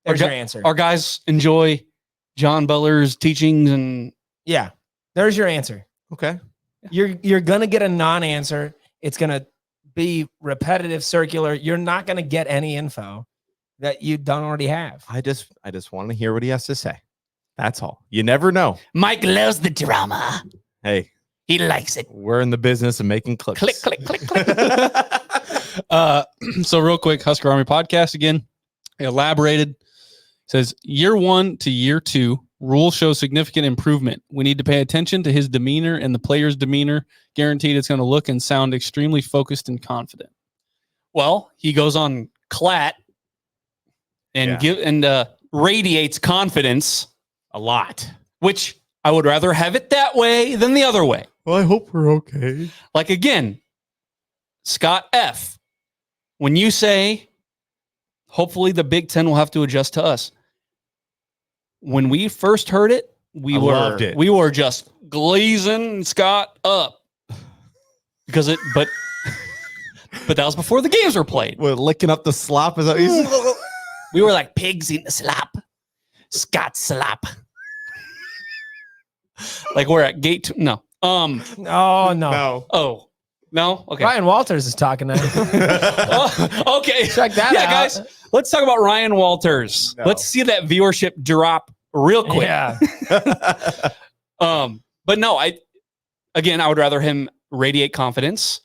There's your answer. Our guys enjoy John Butler's teachings, and there's your answer. Okay, you're gonna get a non-answer. It's gonna be repetitive, circular. You're not gonna get any info that you don't already have. I just want to hear what he has to say. That's all. You never know. Mike loves the drama. Hey, he likes it. We're in the business of making clips. Click, click, click, click. So real quick, Husker Army Podcast again. Elaborated. Says year 1 to year 2, Rule shows significant improvement. We need to pay attention to his demeanor and the player's demeanor. Guaranteed it's going to look and sound extremely focused and confident. Well, he goes on Clat and radiates confidence a lot, which I would rather have it that way than the other way. Well, I hope we're okay. Like, again, Scott F., when you say, hopefully the Big Ten will have to adjust to us. When we first heard it, we loved it. were just glazing Scott up because but that was before the games were played. We're licking up the slop. Is that what you said? We were like pigs in the slop. Scott slop. Like we're at gate two. No. Oh no. No. Oh. No? Okay. Ryan Walters is talking now. Oh, okay. Check that Yeah, out. guys. Let's talk about Ryan Walters. No. Let's see that viewership drop real quick. Yeah. But no, I would rather him radiate confidence,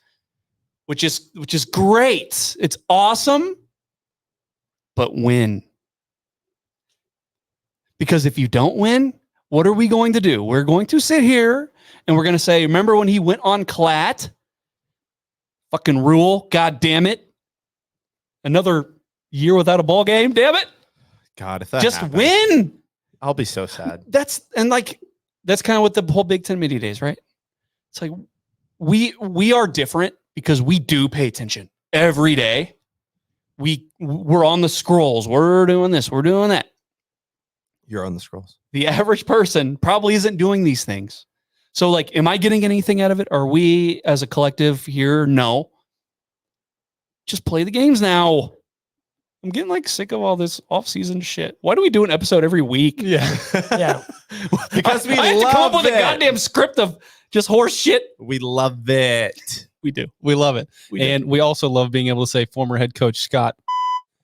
which is great. It's awesome. But win. Because if you don't win, what are we going to do? We're going to sit here and we're going to say, remember when he went on Clat? Fucking rule. God damn it. Another year without a ball game. Damn it. God, if that Just happens, win. I'll be so sad. That's kind of what the whole Big Ten media days, right? It's like we are different because we do pay attention every day. We're on the scrolls. We're doing this. We're doing that. You're on the scrolls. The average person probably isn't doing these things. So, like, am I getting anything out of it? Are we as a collective here? No. Just play the games now. I'm getting like sick of all this off-season shit. Why do we do an episode every week? Yeah. Yeah. Because we I have to come up love with a it. goddamn script of just horse shit. We love it. We do. We love it. We do. And we also love being able to say former head coach Scott.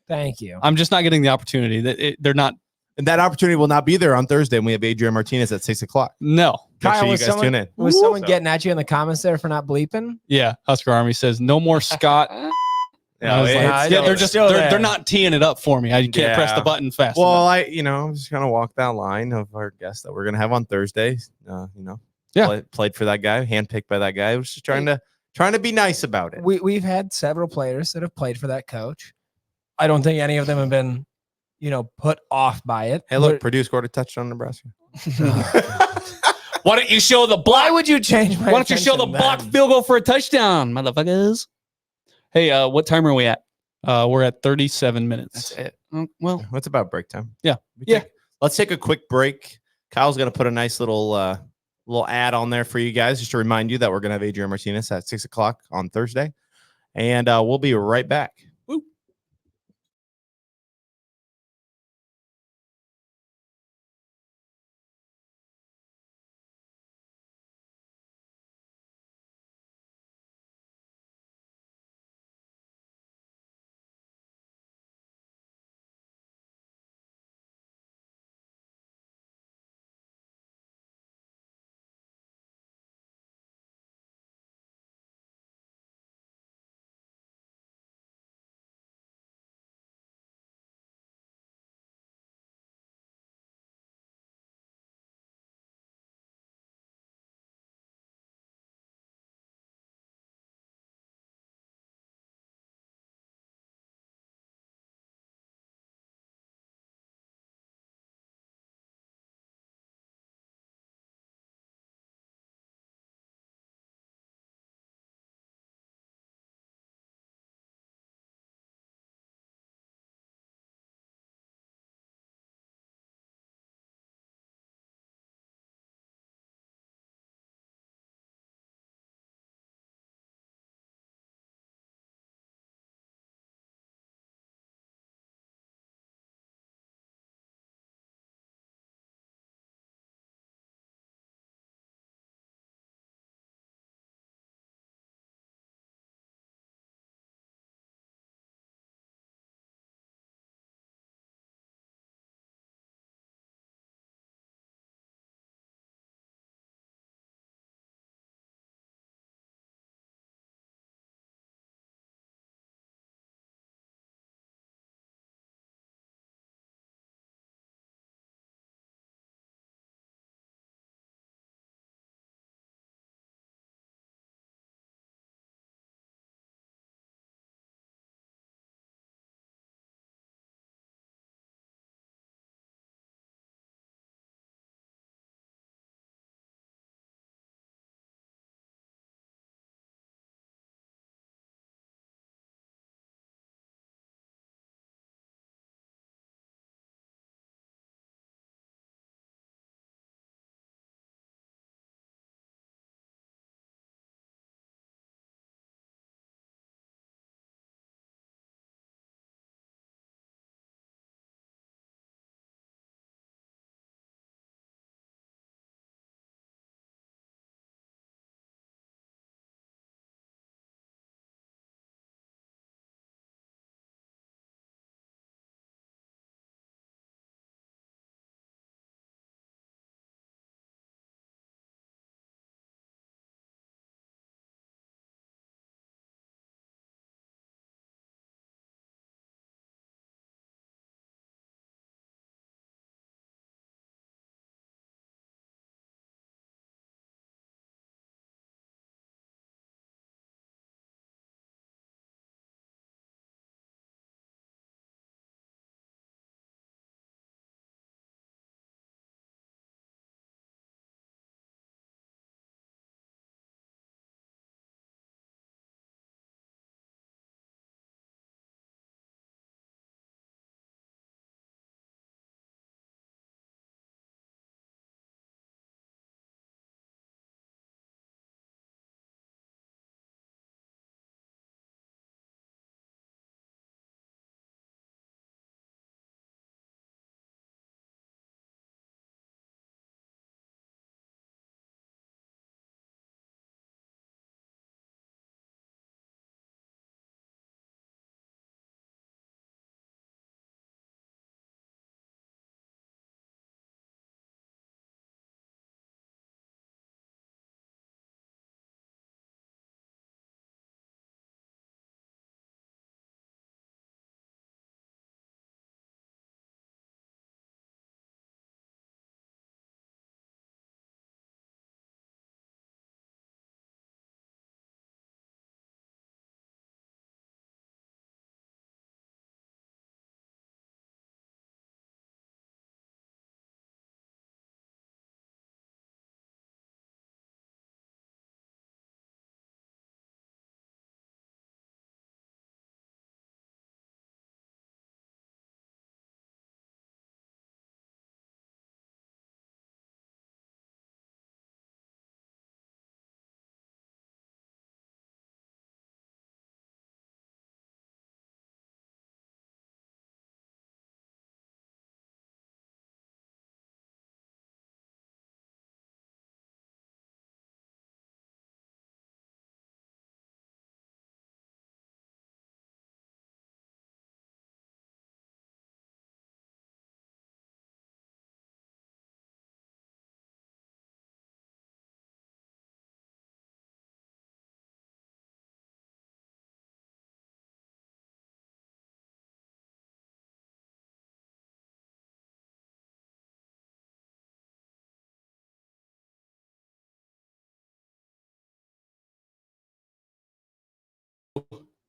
Thank you. I'm just not getting the opportunity. They're not. And that opportunity will not be there on Thursday. And we have Adrian Martinez at 6:00. No. Make Kyle, sure you was guys someone, tune in. was someone So- getting at you in the comments there for not bleeping? Yeah. Husker Army says no more Scott. Yeah, I was like, it's- yeah, they're just still there. they're not teeing it up for me. I can't press the button fast Well, enough. I'm just gonna walk that line of our guest that we're gonna have on Thursday. Yeah. Played for that guy, handpicked by that guy. I was just trying to be nice about it. We've had several players that have played for that coach. I don't think any of them have been, put off by it. Hey, look, Purdue scored a touchdown on Nebraska. Why don't you show the block? Why would you change my Why don't you show the attention block then? field goal for a touchdown, motherfuckers? Hey, what time are we at? We're at 37 minutes. That's it. Well, What's about break time? Yeah. Let's take a quick break. Kyle's gonna put a nice little ad on there for you guys, just to remind you that we're gonna have Adrian Martinez at 6:00 on Thursday, and we'll be right back.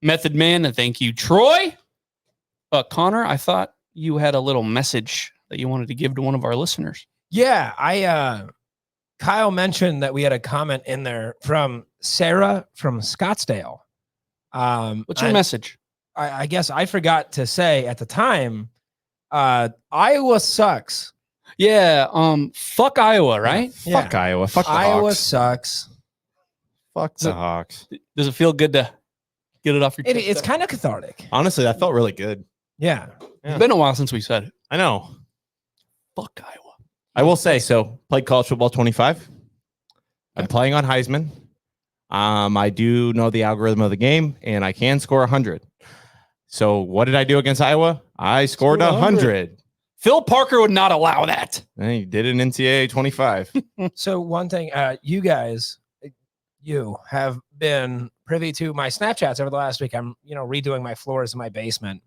Method Man, and thank you, Troy. Connor, I thought you had a little message that you wanted to give to one of our listeners. Yeah, Kyle mentioned that we had a comment in there from Sarah from Scottsdale. What's your message? I guess I forgot to say at the time, Iowa sucks. Yeah, fuck Iowa, right? Yeah. Fuck Iowa. Fuck the Iowa Hawks. sucks. Fuck the Hawks. Does it feel good to get it off your chest? It's kind of cathartic. Honestly, that felt really good. Yeah. It's been a while since we said it. I know. Fuck Iowa. I will say, so played college football 25. I'm playing on Heisman. I do know the algorithm of the game, and I can score 100. So what did I do against Iowa? I scored 100. Phil Parker would not allow that. And he did an NCAA 25. So one thing, you guys, you have been privy to my Snapchats over the last week. I'm, redoing my floors in my basement.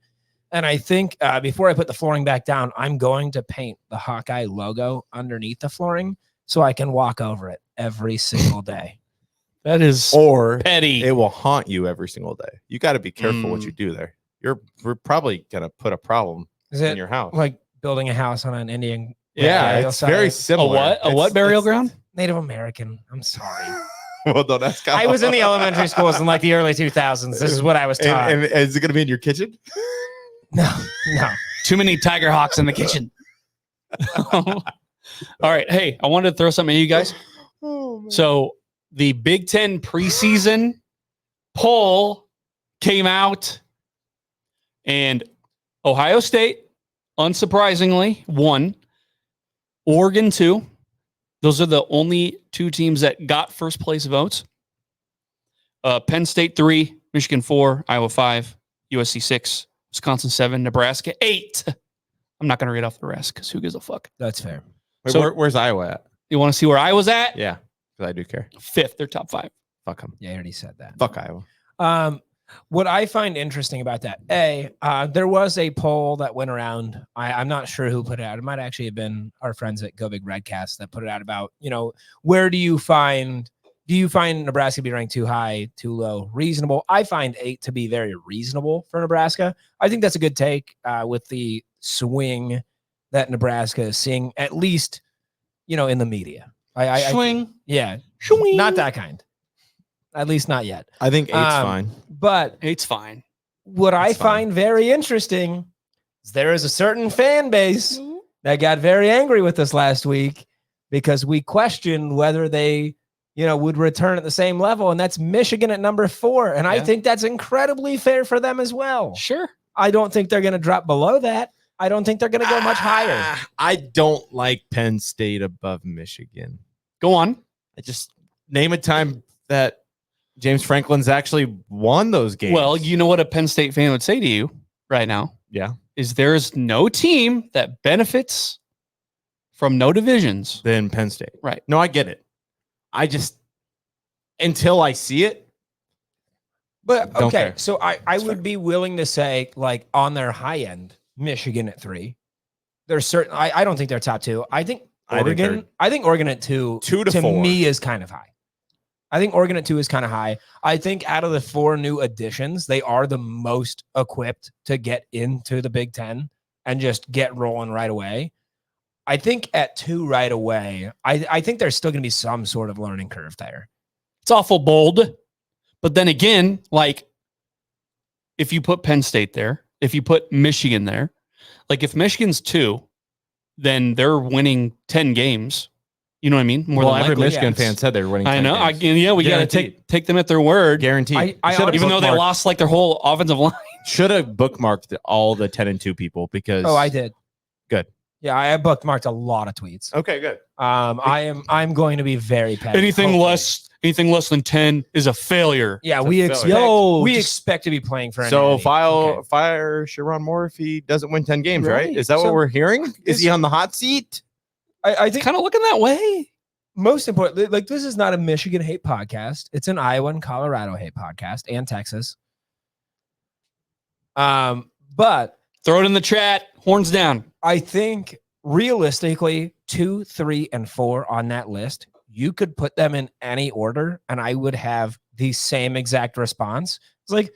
And I think before I put the flooring back down, I'm going to paint the Hawkeye logo underneath the flooring so I can walk over it every single day. That is Or petty. it will haunt you every single day. You got to be careful what you do there. We're probably going to put a problem in your house. Like building a house on an Indian? Yeah, it's very similar. A what burial ground? Native American. I'm sorry. Well, no, that's I was in the elementary schools in like the early 2000s. This is what I was taught. And is it going to be in your kitchen? No. Too many Tiger Hawks in the kitchen. All right. Hey, I wanted to throw something at you guys. So the Big Ten preseason poll came out, and Ohio State, unsurprisingly, won. Oregon, 2. Those are the only 2 teams that got first place votes. Penn State, 3. Michigan, 4. Iowa, 5. USC, 6. Wisconsin, 7. Nebraska, 8. I'm not going to read off the rest because who gives a fuck? That's fair. Wait, So- where's Iowa at? You want to see where Iowa's at? Yeah, because I do care. 5th. They're top 5. Fuck them. Yeah, I already said that. Fuck Iowa. What I find interesting about that, there was a poll that went around. I'm not sure who put it out. It might actually have been our friends at Go Big Redcast that put it out about, where do you find Nebraska to be ranked too high, too low, reasonable? I find 8 to be very reasonable for Nebraska. I think that's a good take with the swing that Nebraska is seeing, at least, in the media. Swing. Yeah. Swing. Not that kind. At least not yet. I think 8's fine. But 8's fine. what I find very interesting is there is a certain fan base that got very angry with us last week because we questioned whether they, would return at the same level. And that's Michigan at number 4. And I think that's incredibly fair for them as well. Sure. I don't think they're going to drop below that. I don't think they're going to go much higher. I don't like Penn State above Michigan. Go on. I just name a time that James Franklin's actually won those games. Well, you know what a Penn State fan would say to you right now? Yeah. Is there's no team that benefits from no divisions. Then Penn State. Right. No, I get it. I just, until I see it. But Don't okay, care. so I would be willing to say, like, on their high end, Michigan at 3. There's certain I don't think they're top 2. I think Oregon at 2 2 to to 4 me is kind of high. I think Oregon at 2 is kind of high. I think out of the 4 new additions, they are the most equipped to get into the Big Ten and just get rolling right away. I think at 2 right away, I think there's still going to be some sort of learning curve there. It's awful bold. But then again, like, if you put Penn State there, if you put Michigan there, like if Michigan's 2, then they're winning 10 games. You know what I mean? More than every likely. Michigan fan said they were winning 10 I know. games. We got to take them at their word. Guaranteed. Even though they lost like their whole offensive line. Should have bookmarked all the 10-2 people because. Oh, I did. Good. Yeah, I bookmarked a lot of tweets. Okay, good. I'm going to be very petty. Anything less than 10 is a failure. Yeah, It's we a expect failure. we expect to be playing for an So enemy. fire Sharon Moore if he doesn't win 10 games, right? Right. Is that So what we're hearing? Is he on the hot seat? I think Kind of looking that way. most important, like, this is not a Michigan hate podcast. It's an Iowa and Colorado hate podcast, and Texas. But Throw it in the chat. Horns down. I think realistically, 2, 3, and 4 on that list, you could put them in any order, and I would have the same exact response. It's like,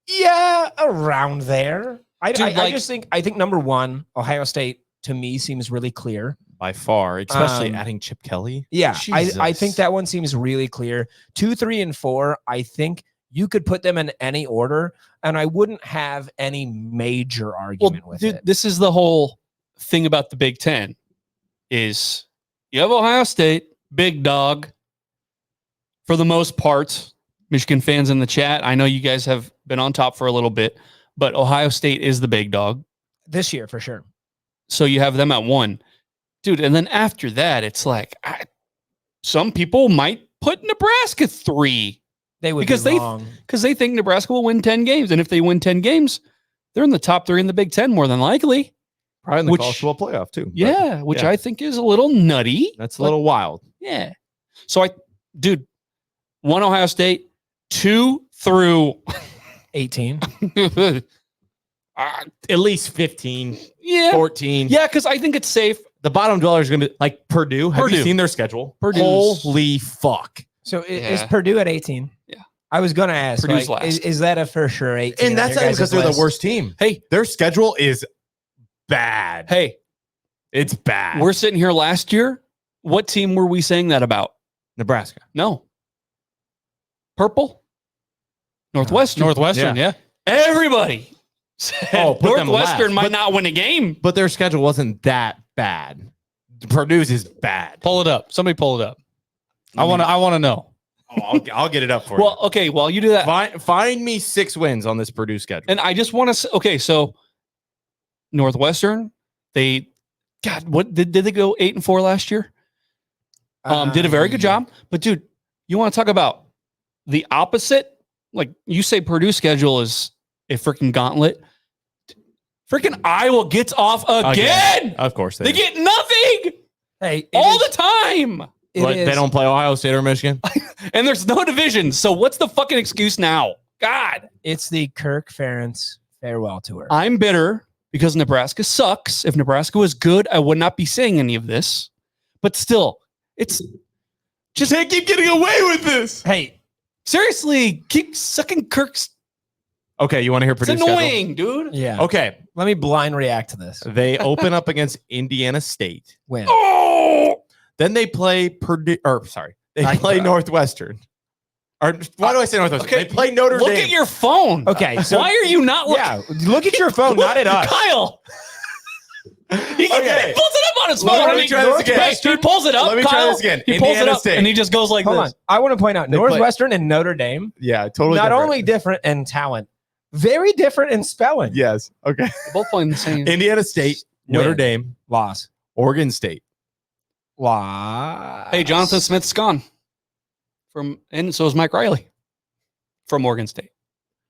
yeah, around there. I think number one, Ohio State to me seems really clear by far, especially adding Chip Kelly. Yeah, I think that one seems really clear. 2, 3, and 4. I think you could put them in any order, and I wouldn't have any major argument with it. This is the whole thing about the Big Ten is you have Ohio State, big dog, for the most part. Michigan fans in the chat, I know you guys have been on top for a little bit, but Ohio State is the big dog. This year, for sure. So you have them at 1. Dude, and then after that, it's like some people might put Nebraska 3. They would because they think Nebraska will win 10 games, and if they win 10 games, they're in the top 3 in the Big Ten more than likely. Probably in the college football playoff too. Yeah, which I think is a little nutty. That's a little wild. Yeah. So 1 Ohio State, 2 through 18. At least 15, 14. Yeah, because I think it's safe. The bottom dweller is going to be like Purdue. Have you seen their schedule? Holy fuck. So is Purdue at 18? Yeah. I was going to ask, Purdue's last. is that a for sure 18? And that's not because they're the worst team. Hey, their schedule is bad. Hey, it's bad. We're sitting here last year. What team were we saying that about? Nebraska. No. Purple? Northwestern. Yeah. Everybody said Northwestern might not win a game. But their schedule wasn't that bad. Purdue's is bad. Pull it up. Somebody pull it up. I want to know. I'll get it up for you. Well, okay, while you do that. Find me 6 wins on this Purdue schedule. And I just want to say, okay, so Northwestern, what did they go 8-4 last year? Did a very good job. But dude, you want to talk about the opposite? Like you say Purdue schedule is a freaking gauntlet. Freaking Iowa gets off again. Of course they get nothing. Hey, all the time. They don't play Ohio State or Michigan. And there's no division. So what's the fucking excuse now? God. It's the Kirk Ferentz farewell tour. I'm bitter because Nebraska sucks. If Nebraska was good, I would not be saying any of this. But still, it's just they keep getting away with this. Hey, seriously, keep sucking Kirk's. Okay, you want to hear Purdue? It's annoying, dude. Yeah. Okay, let me blind react to this. They open up against Indiana State. Win. Oh! Then they play Purdue. They play Northwestern. Or why do I say Northwestern? Okay, they play Notre Dame. Look at your phone. Okay, so why are you not looking? Yeah, look at your phone, not at us. Kyle. He pulls it up on his phone. Let me try this again. He pulls it up. Let me Kyle, try this again. He pulls it Indiana up State. and he just goes like Hold this. on. I want to point out Northwestern and Notre Dame. Yeah, totally. Not different. only different in talent, very different in spelling. Yes. Okay. They're both playing the same. Indiana State, Notre Dame, loss. Oregon State, loss. Hey, Jonathan Smith's gone and so is Mike Riley from Oregon State.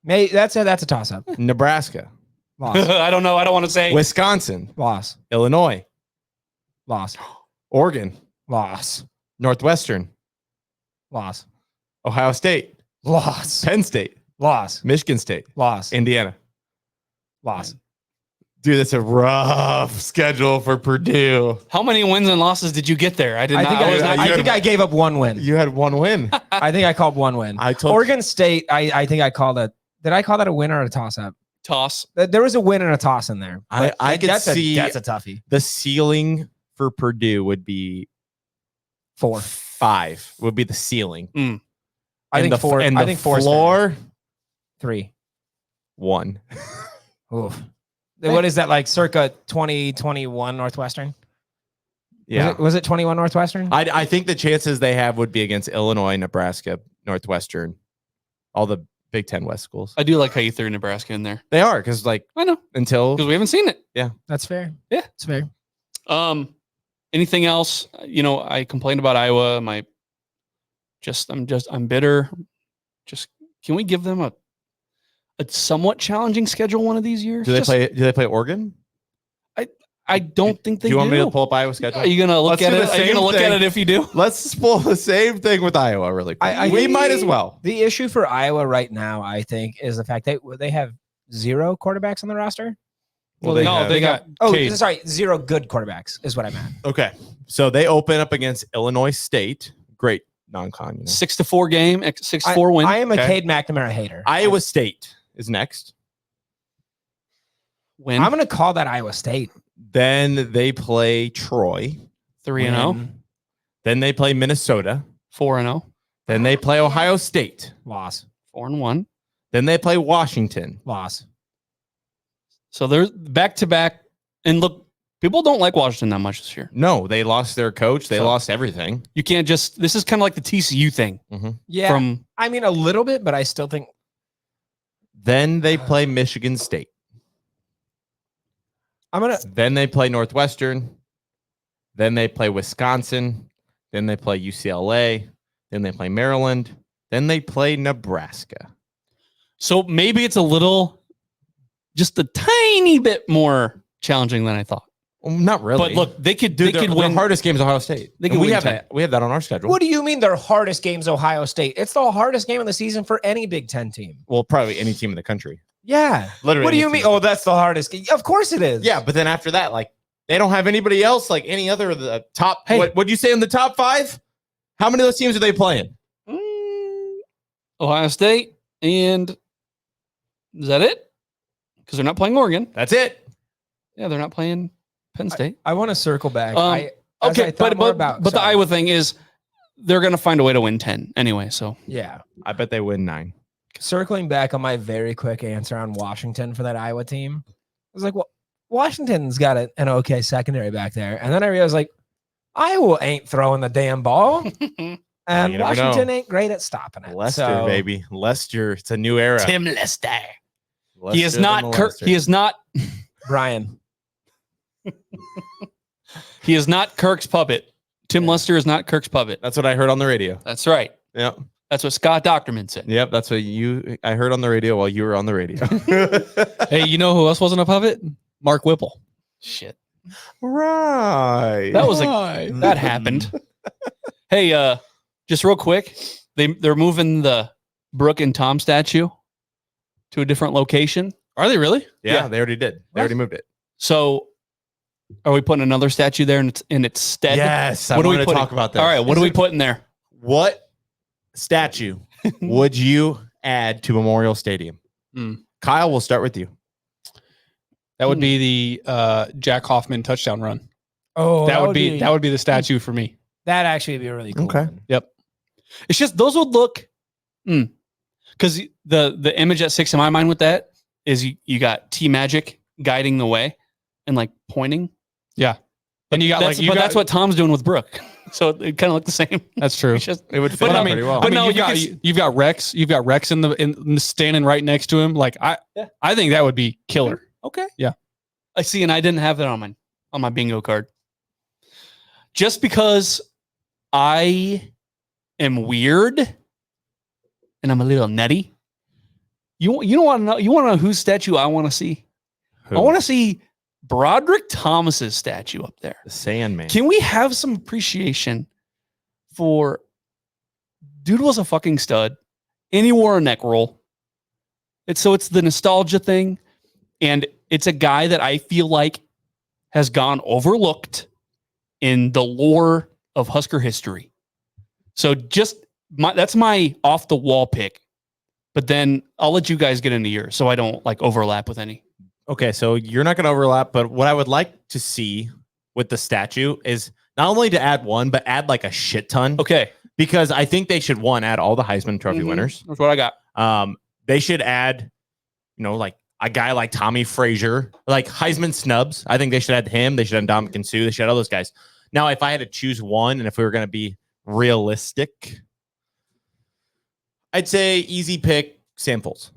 That's a toss up. Nebraska, loss. I don't know. I don't want to say Wisconsin, loss. Illinois, Loss. Oregon, Loss. Northwestern, Loss. Ohio State, Loss. Penn State, Loss. Michigan State, Loss. Indiana. Loss. Dude, that's a rough schedule for Purdue. How many wins and losses did you get there? I think I gave up 1 win. You had 1 win. I think I called 1 win. I told Oregon State. I think I called it. Did I call that a win or a toss up? Toss. There was a win and a toss in there. I could see that's a toughie. The ceiling for Purdue would be 4. 5 would be the ceiling. I think 4. And I the think 4 floor 3. 1. Oof. What is that like? Circa 2021 Northwestern. Yeah. Was it 21 Northwestern? I think the chances they have would be against Illinois, Nebraska, Northwestern, all the Big Ten West schools. I do like how you threw Nebraska in there. They are because I know until we haven't seen it. Yeah, that's fair. Yeah, it's fair. Anything else? I complained about Iowa. I'm bitter. Just can we give them a somewhat challenging schedule one of these years? Do they play Oregon? I don't think they do. You want me to pull up Iowa's schedule? Are you gonna look at it? Are you gonna look at it if you do? Let's pull the same thing with Iowa really quick. We might as well. The issue for Iowa right now, I think, is the fact that they have 0 quarterbacks on the roster. Well, they got sorry, 0 good quarterbacks is what I meant. Okay, so they open up against Illinois State. Great non-con. You know? 6-4 game, 6-4 win. I am a Cade McNamara hater. Iowa State is next. Win. I'm going to call that Iowa State. Then they play Troy. 3-0. Then they play Minnesota. 4-0. Then they play Ohio State. Loss. 4-1. Then they play Washington. Loss. So they're back to back. And look, people don't like Washington that much this year. No, they lost their coach. They lost everything. You can't just. This is kind of like the TCU thing. Yeah. From I mean, a little bit, but I still think. Then they play Michigan State. Then they play Northwestern. Then they play Wisconsin. Then they play UCLA. Then they play Maryland. Then they play Nebraska. So maybe it's a little, just a tiny bit more challenging than I thought. Well, not really. But look, they could Dude, they could their win. hardest game is Ohio State. They And can we win have 10. that. We have that on our schedule. What do you mean their hardest game's Ohio State? It's the hardest game of the season for any Big Ten team. Well, probably any team in the country. Yeah. Literally. What do you any mean? team. Oh, that's the hardest game. Of course it is. Yeah, but then after that, like they don't have anybody else, like any other of the top. Hey. What'd you say in the top 5? How many of those teams are they playing? Ohio State, and is that it? Because they're not playing Oregon. That's it. Yeah, they're not playing Penn State. I want to circle back. Okay, but the Iowa thing is they're going to find a way to win 10 anyway. So Yeah. I bet they win 9. Circling back on my very quick answer on Washington for that Iowa team, I was like, well, Washington's got an okay secondary back there. And then I realized, like, Iowa ain't throwing the damn ball. And you never Washington know. ain't great at stopping it. Lester, So- baby. Lester. It's a new era. Tim Lester. Lester He is the not Kirk. molester. He is not. Brian. He is not Kirk's puppet. Tim Lester is not Kirk's puppet. That's what I heard on the radio. That's right. Yep. That's what Scott Docterman said. Yep. That's what I heard on the radio while you were on the radio. Hey, you know who else wasn't a puppet? Mark Whipple. Shit. Right. That was that happened. Hey, just real quick, they're moving the Brooke and Tom statue to a different location. Are they really? Yeah, they already did. They already moved it. So, are we putting another statue there in its stead? Yes. I What do we wanted to put talk about that. All right, what do we put in there? What statue would you add to Memorial Stadium? Kyle, we'll start with you. That would be the Jack Hoffman touchdown run. Oh, that would be the statue for me. That actually would be really cool. Okay. one. Yep. It's just those would look, because the image that sticks in my mind with that is you got T Magic guiding the way and like pointing. Yeah. And you got that's what Tom's doing with Brooke. So it kind of looked the same. That's true. It's just, It would fit But out I mean- pretty well. but no, you've got Rex. You've got Rex in standing right next to him. Like I think that would be killer. okay. Yeah. I see, and I didn't have that on my bingo card. Just because I am weird and I'm a little nutty. You want to know? You want to know whose statue I want to see? I want to see Broderick Thomas's statue up there. the Sandman. Can we have some appreciation for dude was a fucking stud and he wore a neck roll. It's the nostalgia thing. And it's a guy that I feel like has gone overlooked in the lore of Husker history. So that's my off the wall pick. But then I'll let you guys get into yours so I don't like overlap with any. Okay, so you're not going to overlap, but what I would like to see with the statue is not only to add one, but add like a shit ton. Okay. Because I think they should add all the Heisman Trophy winners. That's what I got. They should add, like a guy like Tommy Frazier, like Heisman snubs. I think they should add him. They should add Dominican Sue. They should add all those guys. Now, if I had to choose one, and if we were going to be realistic, I'd say easy pick Samples.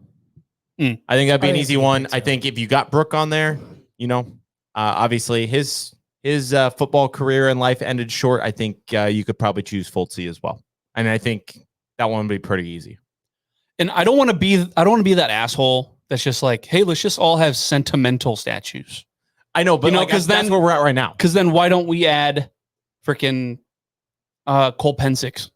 I think that'd be an easy one. I think if you got Brooke on there, obviously his football career and life ended short. I think you could probably choose Fultzy as well, and I think that one would be pretty easy. And I don't want to be that asshole that's just like, hey, let's just all have sentimental statues. I know, but because that's where we're at right now. Because then why don't we add freaking Cole Pensick?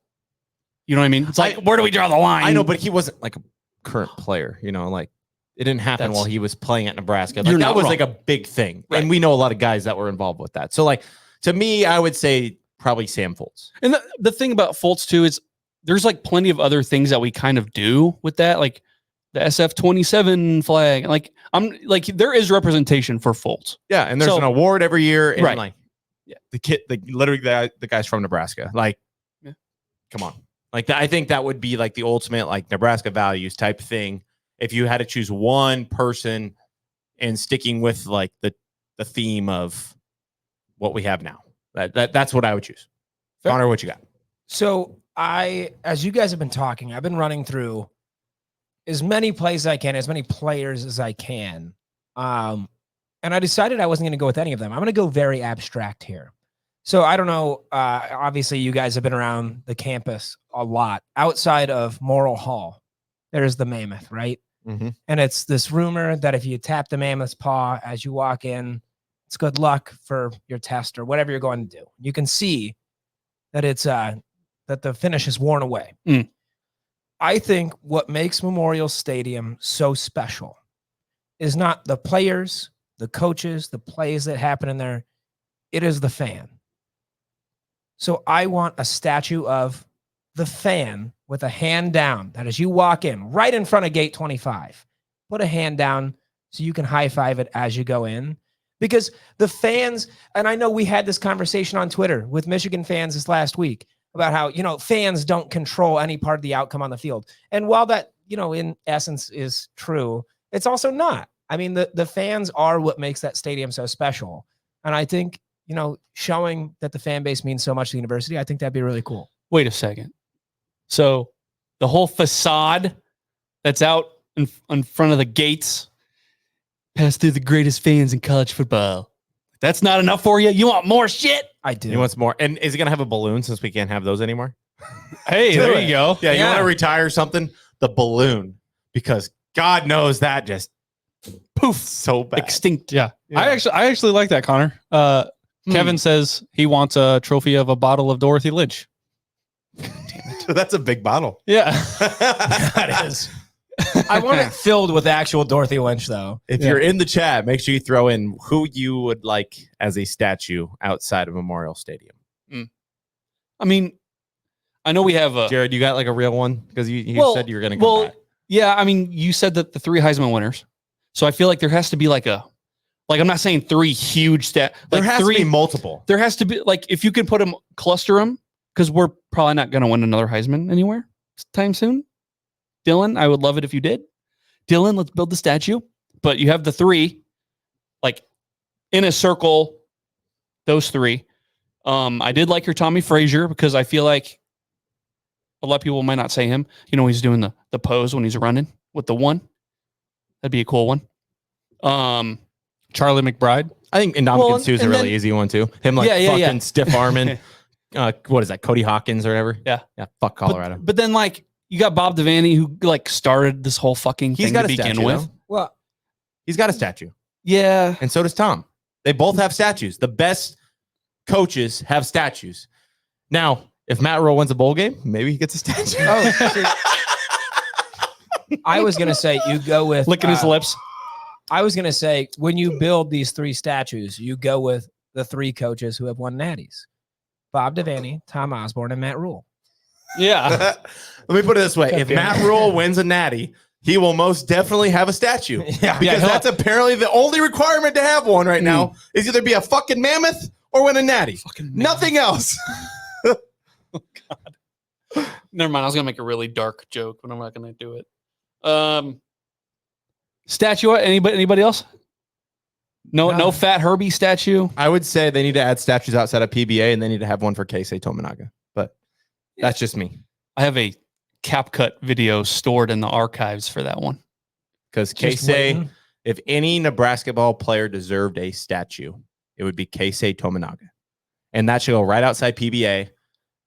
You know what I mean? It's like, where do we draw the line? I know, but he wasn't like a current player. Like it didn't happen while he was playing at Nebraska. Like, that was like a big thing, and we know a lot of guys that were involved with that. So, like to me, I would say probably Sam Foltz. And the thing about Foltz too is there's like plenty of other things that we kind of do with that, like the SF-27 flag. Like there is representation for Foltz. Yeah, and there's an award every year, and right. like the guy's from Nebraska. Like, come on, like I think that would be like the ultimate like Nebraska values type thing. If you had to choose one person and sticking with like the theme of what we have now, that's what I would choose. Fair. Connor, what you got? So as you guys have been talking, I've been running through as many plays as I can, as many players as I can. And I decided I wasn't going to go with any of them. I'm going to go very abstract here. So I don't know. Obviously, you guys have been around the campus a lot. Outside of Morrill Hall, there's the Mammoth, right? Mm-hmm. And it's this rumor that if you tap the Mammoth's paw as you walk in, it's good luck for your test or whatever you're going to do. You can see that it's that the finish is worn away. Mm. I think what makes Memorial Stadium so special is not the players, the coaches, the plays that happen in there. It is the fan. So I want a statue of the fan with a hand down that as you walk in, right in front of gate 25, put a hand down so you can high five it as you go in. Because the fans, and I know we had this conversation on Twitter with Michigan fans this last week about how, fans don't control any part of the outcome on the field. And while that, in essence is true, it's also not. I mean, the fans are what makes that stadium so special. And I think, showing that the fan base means so much to the university, I think that'd be really cool. Wait a second. So the whole facade that's out in front of the gates pass through the greatest fans in college football. That's not enough for you? You want more shit? I do. He wants more. And is he going to have a balloon since we can't have those anymore? Hey, there you go. Yeah, you want to retire something? The balloon. Because God knows that just poof so bad. Extinct. Yeah. I actually like that, Connor. Kevin says he wants a trophy of a bottle of Dorothy Lynch. Damn it. That's a big bottle. Yeah. That is. I want it filled with actual Dorothy Lynch, though. If you're in the chat, make sure you throw in who you would like as a statue outside of Memorial Stadium. I mean, I know we have a... Jared, you got like a real one? Because you said you were going to go back. Yeah, I mean, you said that the 3 Heisman winners. So I feel like there has to be like I'm not saying 3 huge there has to be multiple. There has to be, like, if you could put them, cluster them, because we're probably not going to win another Heisman anywhere time soon. Dylan, I would love it if you did. Dylan, let's build the statue. But you have the 3, like, in a circle, those 3. I did like your Tommy Frazier because I feel like a lot of people might not say him. He's doing the pose when he's running with the 1. That'd be a cool one. Charlie McBride. I think Ndamukong Suh's a really easy one too. Him fucking stiff arming. What is that? Cody Hawkins or whatever. Yeah. Fuck Colorado. But then you got Bob Devaney who started this whole fucking thing to begin with. Though. Well, he's got a statue. Yeah. And so does Tom. They both have statues. The best coaches have statues. Now, if Matt Rule wins a bowl game, maybe he gets a statue. I was going to say you go with... Licking his lips. I was going to say, when you build these 3 statues, you go with the 3 coaches who have won natties. Bob Devaney, Tom Osborne, and Matt Rule. Yeah. Let me put it this way. If Matt Rule wins a natty, he will most definitely have a statue. Yeah. Because that's apparently the only requirement to have one right now is either be a fucking mammoth or win a natty. Nothing else. Oh, God. Never mind. I was going to make a really dark joke, but I'm not going to do it. Statue? Anybody else? No Fat Herbie statue. I would say they need to add statues outside of PBA, and they need to have one for Keisei Tominaga. But that's just me. I have a CapCut video stored in the archives for that one. Because Keisei, if any Nebraska ball player deserved a statue, it would be Keisei Tominaga, and that should go right outside PBA.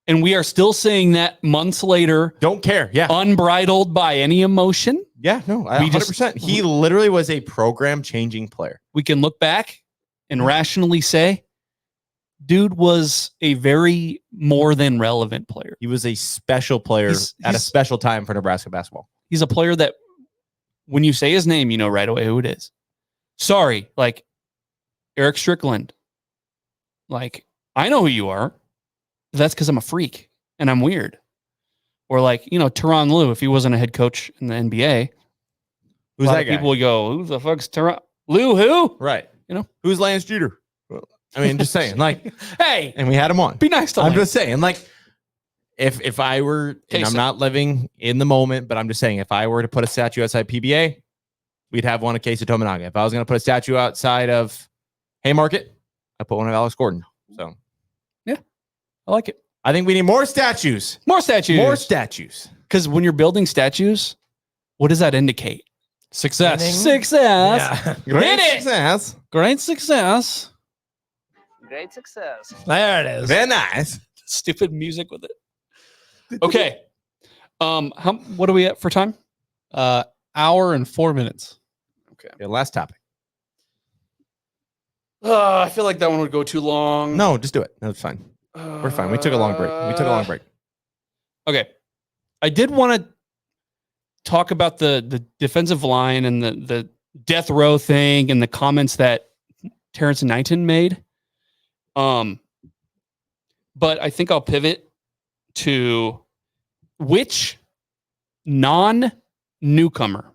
And we are still saying that months later. Don't care. Yeah. Unbridled by any emotion. Yeah, no, 100%. He literally was a program-changing player. We can look back and rationally say, dude was a very more than relevant player. He was a special player at a special time for Nebraska basketball. He's a player that when you say his name, you know right away who it is. Sorry, like Eric Strickland. Like, I know who you are. that's because I'm a freak and I'm weird. Or like, Tyronn Lue, if he wasn't a head coach in the NBA, Who's that guy? people would go, who the fuck's Tyronn Lue? Who? Right. Who's Lance Jeter? I mean, just saying, like, hey, and we had him on. be nice to I'm Lance. just saying, like, if I were, and I'm not living in the moment, but I'm just saying, if I were to put a statue outside PBA, we'd have one of Casey Tominaga. If I was going to put a statue outside of Haymarket, I put one of Alex Gordon. So, yeah, I like it. I think we need more statues. More statues. More statues. Because when you're building statues, what does that indicate? Success. Winning. Success. Yeah. Great Hit it. success. Great success. Great success. There it is. Very nice. Stupid music with it. Okay. What are we at for time? Hour and 4 minutes. Okay, last topic. I feel like that one would go too long. No, just do it. That's fine. We're fine. We took a long break. Okay. I did want to talk about the defensive line and the death row thing and the comments that Terrence Knighton made. But I think I'll pivot to which non-newcomer,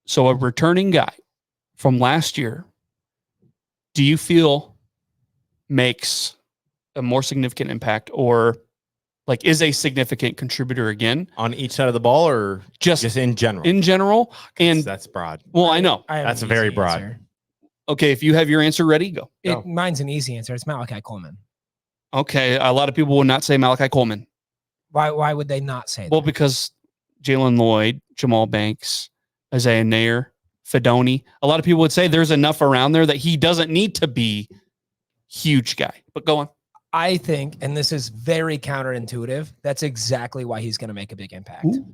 so a returning guy from last year, do you feel makes a more significant impact or like is a significant contributor again On each side of the ball or just in general? in general? And that's broad. well, I know. I have That's an very easy broad. answer. Okay, if you have your answer ready, go. Mine's an easy answer. It's Malachi Coleman. Okay, a lot of people would not say Malachi Coleman. Why would they not say Well, that? because Jalen Lloyd, Jamal Banks, Isaiah Nair, Fedoni, a lot of people would say there's enough around there that he doesn't need to be huge guy. But go on. I think, and this is very counterintuitive, that's exactly why he's going to make a big impact. Ooh.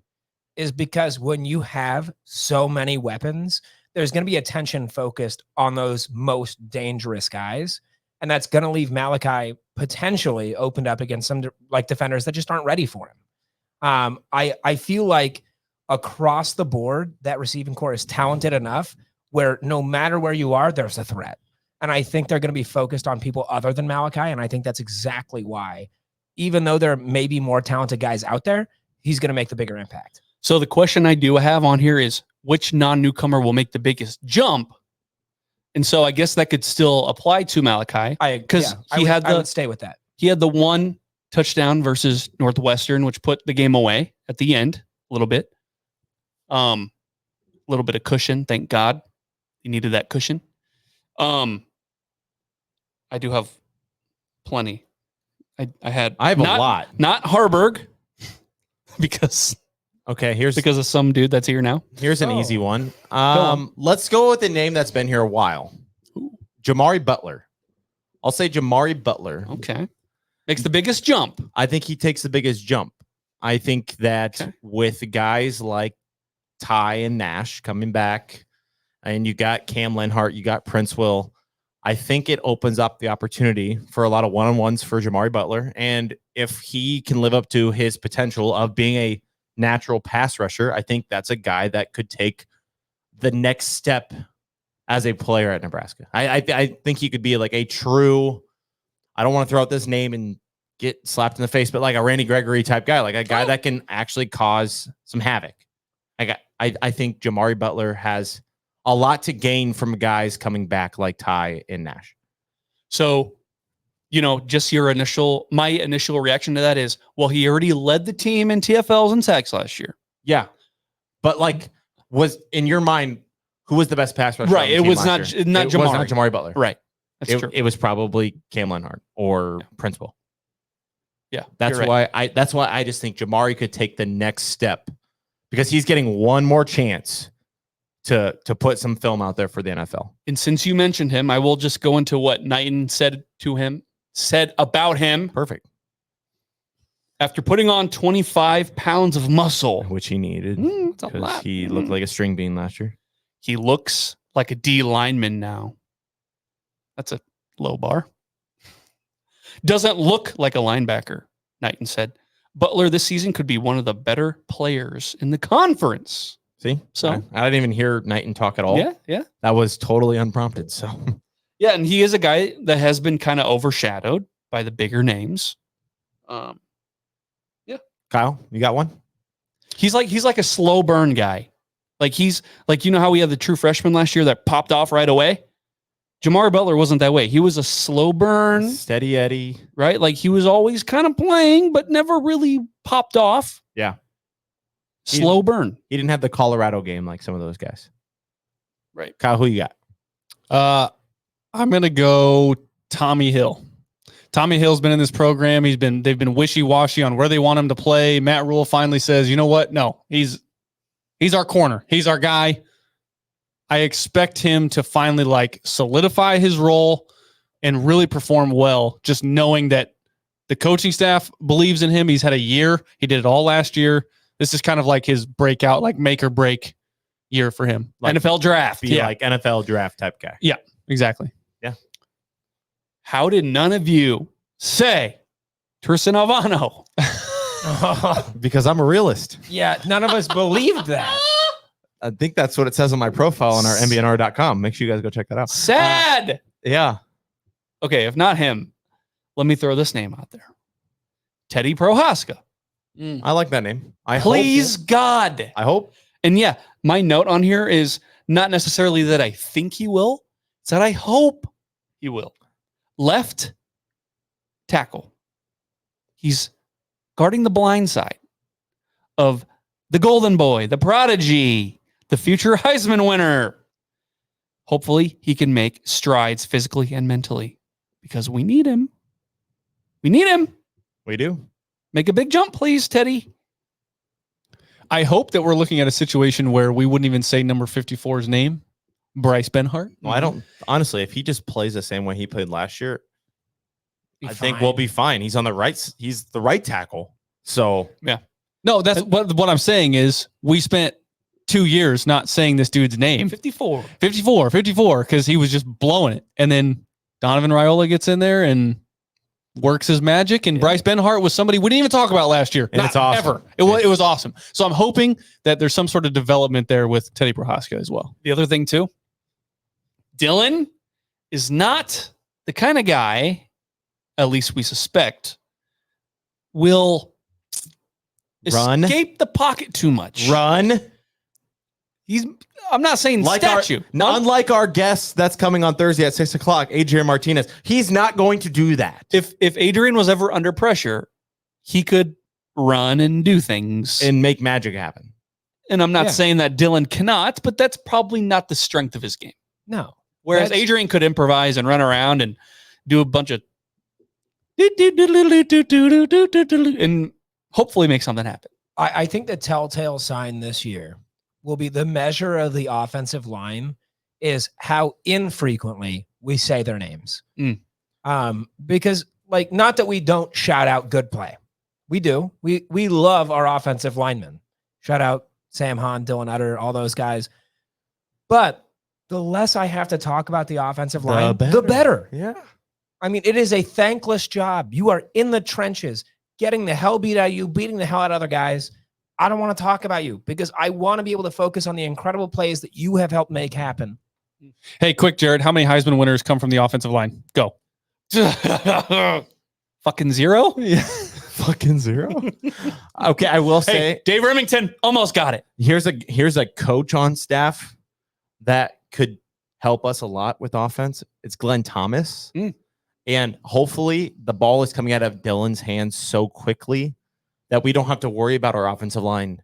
Is because when you have so many weapons, there's going to be attention focused on those most dangerous guys. And that's going to leave Malachi potentially opened up against some like defenders that just aren't ready for him. I feel like across the board, that receiving core is talented enough where no matter where you are, there's a threat. And I think they're going to be focused on people other than Malachi. And I think that's exactly why, even though there may be more talented guys out there, he's going to make the bigger impact. So the question I do have on here is which non-newcomer will make the biggest jump? And so I guess that could still apply to Malachi because I would stay with that. He had the one touchdown versus Northwestern, which put the game away at the end a little bit. A little bit of cushion. Thank God he needed that cushion. I do have plenty. I have a lot. Not Harburg because here's because of some dude that's here now. Here's an easy one. Let's go with a name that's been here a while. Jamari Butler. I'll say Jamari Butler. Okay. Makes the biggest jump. I think he takes the biggest jump. I think that with guys like Ty and Nash coming back, and you got Cam Lenhart, you got Prince Will, I think it opens up the opportunity for a lot of one-on-ones for Jamari Butler. And if he can live up to his potential of being a natural pass rusher, I think that's a guy that could take the next step as a player at Nebraska. I think he could be like a true, I don't want to throw out this name and get slapped in the face, but like a Randy Gregory type guy, like a guy that can actually cause some havoc. I think Jamari Butler has a lot to gain from guys coming back like Ty and Nash. So, just my initial reaction to that is, well, he already led the team in TFLs and sacks last year. Yeah. But was in your mind, who was the best pass rusher? Right. It was not Jamari. Was not Jamari Butler. Right. That's true. It was probably Cam Lenhart or Prince Will. Yeah. That's why I just think Jamari could take the next step because he's getting one more chance to put some film out there for the NFL. And since you mentioned him, I will just go into what Knighton said about him. Perfect. After putting on 25 pounds of muscle, which he needed because he looked like a string bean last year. He looks like a D lineman now. That's a low bar. Doesn't look like a linebacker, Knighton said. Butler this season could be one of the better players in the conference. See? So I didn't even hear Knighton talk at all. Yeah. That was totally unprompted. So yeah, and he is a guy that has been kind of overshadowed by the bigger names. Kyle, you got one? He's like a slow burn guy. Like he's like, you know how we had the true freshman last year that popped off right away? Jamar Butler wasn't that way. He was a slow burn. Steady Eddie. Right? Like he was always kind of playing, but never really popped off. Yeah. Slow burn. He didn't have the Colorado game like some of those guys. Right. Kyle, who you got? I'm gonna go Tommy Hill. Tommy Hill's been in this program. They've been wishy-washy on where they want him to play. Matt Rule finally says, you know what? No, he's our corner. He's our guy. I expect him to finally like solidify his role and really perform well, just knowing that the coaching staff believes in him. He's had a year. He did it all last year. This is kind of like his breakout, like make or break year for him. Like NFL draft. Be like NFL draft type guy. Yeah, exactly. Yeah. How did none of you say Tristan Alvano? Because I'm a realist. Yeah, none of us believed that. I think that's what it says on my profile on our NBNR.com. Make sure you guys go check that out. Sad. Yeah. Okay, if not him, let me throw this name out there. Teddy Prohaska. I like that name. Please, God. I hope. And yeah, my note on here is not necessarily that I think he will. It's that I hope he will. Left tackle. He's guarding the blind side of the golden boy, the prodigy, the future Heisman winner. Hopefully he can make strides physically and mentally because we need him. We need him. We do. Make a big jump, please, Teddy. I hope that we're looking at a situation where we wouldn't even say number 54's name, Bryce Benhart. Well, I don't, honestly, if he just plays the same way he played last year, I think fine. we'll be fine. He's on the right. He's the right tackle. So yeah. No, that's what I'm saying is we spent 2 years not saying this dude's name. 54, because he was just blowing it. And then Donovan Raiola gets in there and works his magic. And Bryce Benhart was somebody we didn't even talk about last year. And it's awesome. Ever. It was awesome. So I'm hoping that there's some sort of development there with Teddy Prohaska as well. The other thing too, Dylan is not the kind of guy, at least we suspect, will escape the pocket too much. Run. I'm not saying like statue. Unlike our guest that's coming on Thursday at 6:00, Adrian Martinez, he's not going to do that. If Adrian was ever under pressure, he could run and do things and make magic happen. And I'm not saying that Dylan cannot, but that's probably not the strength of his game. No. Whereas Adrian could improvise and run around and do a bunch of and hopefully make something happen. I think the telltale sign this year will be the measure of the offensive line is how infrequently we say their names. Because like, not that we don't shout out good play. We do. We love our offensive linemen. Shout out Sam Hahn, Dylan Utter, all those guys. But the less I have to talk about the offensive line, the better. Yeah. I mean, it is a thankless job. You are in the trenches, getting the hell beat out of you, beating the hell out of other guys. I don't want to talk about you because I want to be able to focus on the incredible plays that you have helped make happen. Hey, quick, Jared, how many Heisman winners come from the offensive line? Go. Fucking zero? Yeah. Fucking zero. Okay, I will say, hey, Dave Remington almost got it. Here's a coach on staff that could help us a lot with offense. It's Glenn Thomas. And hopefully the ball is coming out of Dylan's hands so quickly that we don't have to worry about our offensive line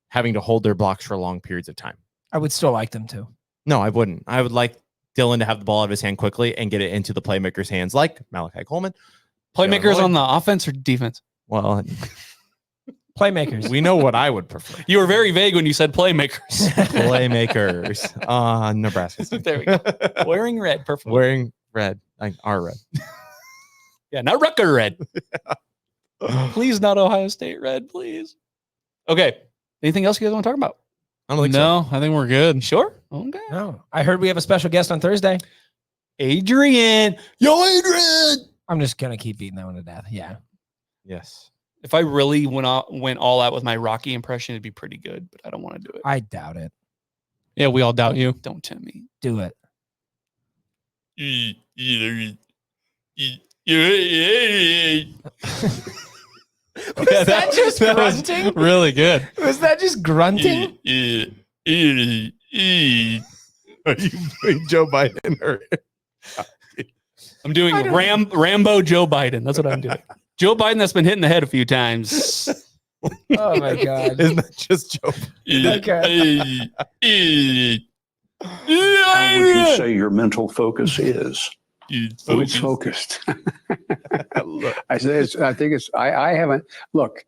having to hold their blocks for long periods of time. I would still like them to. No, I wouldn't. I would like Dylan to have the ball out of his hand quickly and get it into the playmaker's hands, like Malachi Coleman. Playmakers on the offense or defense? Well, playmakers. We know what I would prefer. You were very vague when you said playmakers. Playmakers. Nebraska. There we go. Wearing red. Perfect. Wearing red. Like our red. Yeah, not Rucker red. Please, not Ohio State red, please. Okay. Anything else you guys want to talk about? I don't think so. I think we're good. Sure. Okay. No. I heard we have a special guest on Thursday. Adrian. Yo, Adrian. I'm just going to keep beating that one to death. Yeah. Yes. If I really went all out with my Rocky impression, it'd be pretty good, but I don't want to do it. I doubt it. Yeah, we all doubt you. Don't tempt me. Do it. Was that just grunting? Really good. Was that just grunting? Are you doing Joe Biden or I'm doing Rambo Joe Biden. That's what I'm doing. Joe Biden that's been hit in the head a few times. Oh my God. isn't that just Joe? Okay. How would you say your mental focus is? Oh, it's focused. I haven't. Look.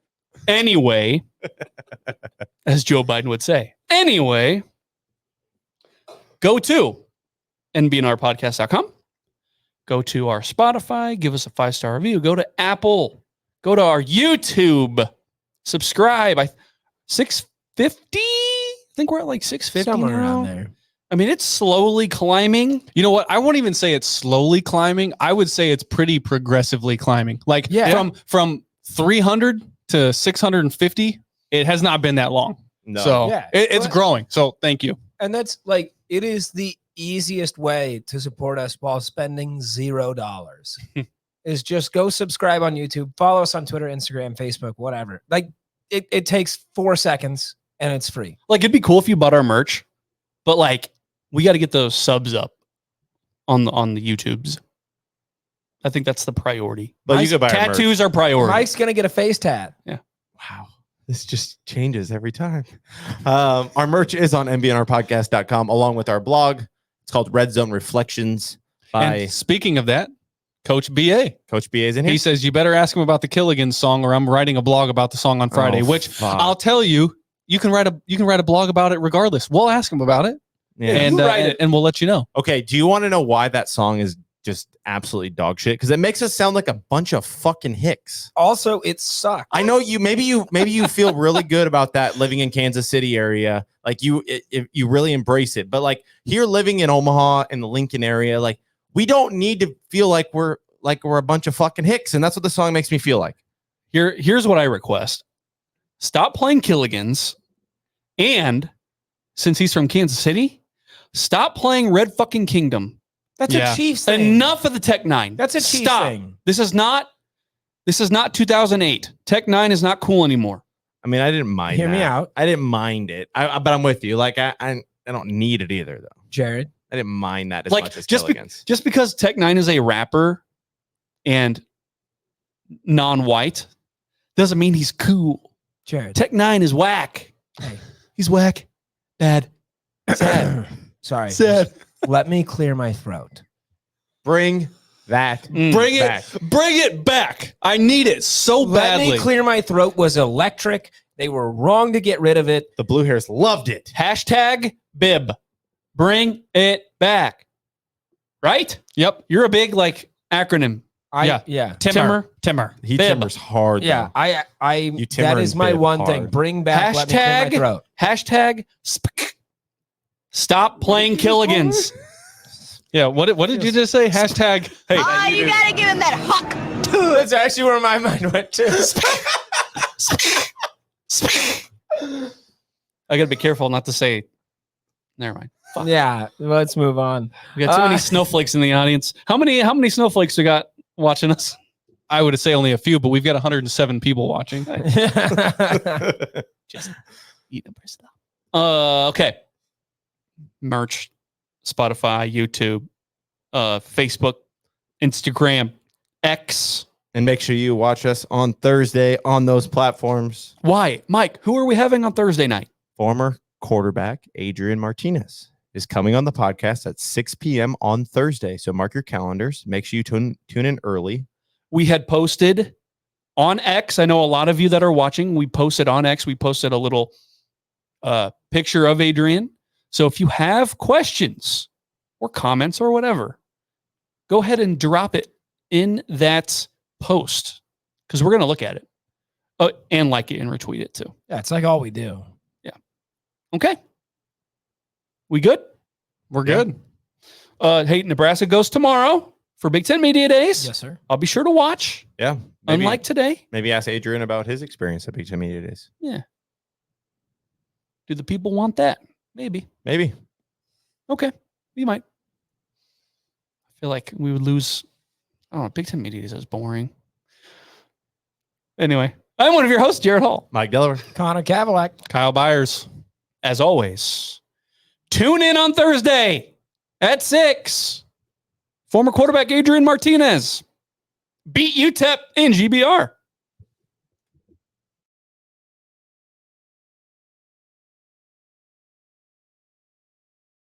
Anyway, as Joe Biden would say. Anyway, go to NBNRPodcast.com. Go to our Spotify. Give us a 5-star review. Go to Apple. Go to our YouTube. Subscribe. 650. I think we're at like 650 Somewhere now. around there. I mean, it's slowly climbing. You know what? I won't even say it's slowly climbing. I would say it's pretty progressively climbing. Like from 300 to 650, it has not been that long. No. So Yeah. it's growing. So thank you. And that's like, it is the easiest way to support us while spending $0 is just go subscribe on YouTube, follow us on Twitter, Instagram, Facebook, whatever. Like it takes 4 seconds and it's free. Like, it'd be cool if you bought our merch, but like, we got to get those subs up on the YouTubes. I think that's the priority. But you could buy our tattoos are priority. Mike's going to get a face tat. Yeah. Wow. This just changes every time. Our merch is on NBNRPodcast.com along with our blog. It's called Red Zone Reflections by And speaking of that, Coach BA. Coach BA's in here. He says, you better ask him about the Killigan song or I'm writing a blog about the song on Friday, which fuck. I'll tell you, you can write a blog about it regardless. We'll ask him about it. Yeah. And we'll let you know. Okay. Do you want to know why that song is just absolutely dog shit? Because it makes us sound like a bunch of fucking hicks. Also, it sucks. I know you. Maybe you feel really good about that living in Kansas City area. Like you really embrace it. But like here, living in Omaha in the Lincoln area, like we don't need to feel like we're a bunch of fucking hicks, and that's what the song makes me feel like. Here's what I request: stop playing Killigans, and since he's from Kansas City, stop playing Red fucking Kingdom. That's a Chiefs thing. Enough of the Tech 9. That's a Chiefs Stop. thing. This is not 2008. Tech 9 is not cool anymore. I mean, I didn't mind. Hear me that. out. I didn't mind it. But I'm with you. Like I don't need it either, though. Jared, I didn't mind that as Like much as just Killigans. just because Tech 9 is a rapper and non-white doesn't mean he's cool. Jared. Tech 9 is whack. Hey. He's whack. Bad. Sad. Sorry. Sad. Let me clear my throat. Bring that. Bring it back. I need it so Let badly. me clear my throat was electric. They were wrong to get rid of it. The Blue Hairs loved it. Hashtag bib. Bring it back. Right? Yep. You're a big acronym. Yeah. Timmer. He Bib. timbers hard. Yeah. though. That timber is and my bib one hard. thing. Bring back. Let me clear my throat. Hashtag stop playing Killigans. Yeah. What did you just say? Hashtag. Hey. Oh, you gotta give him that huck. That's actually where my mind went to. I gotta be careful not to say. Never mind. Fuck. Yeah. Let's move on. We got too many snowflakes in the audience. How many snowflakes we got watching us? I would say only a few, but we've got 107 people watching. Just eat up our stuff. Okay. Merch, Spotify, YouTube, Facebook, Instagram, X. And make sure you watch us on Thursday on those platforms. Why? Mike, who are we having on Thursday night? Former quarterback Adrian Martinez is coming on the podcast at 6 p.m. on Thursday. So mark your calendars. Make sure you tune in early. We had posted on X. I know a lot of you that are watching. We posted on X. We posted a little picture of Adrian. So if you have questions or comments or whatever, go ahead and drop it in that post because we're going to look at it and like it and retweet it too. Yeah, it's like all we do. Yeah. Okay. We good? We're good. Hey, Nebraska goes tomorrow for Big Ten Media Days. Yes, sir. I'll be sure to watch. Yeah. Unlike today. Maybe ask Adrian about his experience at Big Ten Media Days. Yeah. Do the people want that? Maybe. Okay. We might. I feel like we would lose. I don't know. Big Ten Media Days is boring. Anyway, I'm one of your hosts, Jared Hall. Mike Delaware. Connor Cavalack. Kyle Byers. As always, tune in on Thursday at 6. Former quarterback Adrian Martinez beat UTEP in GBR.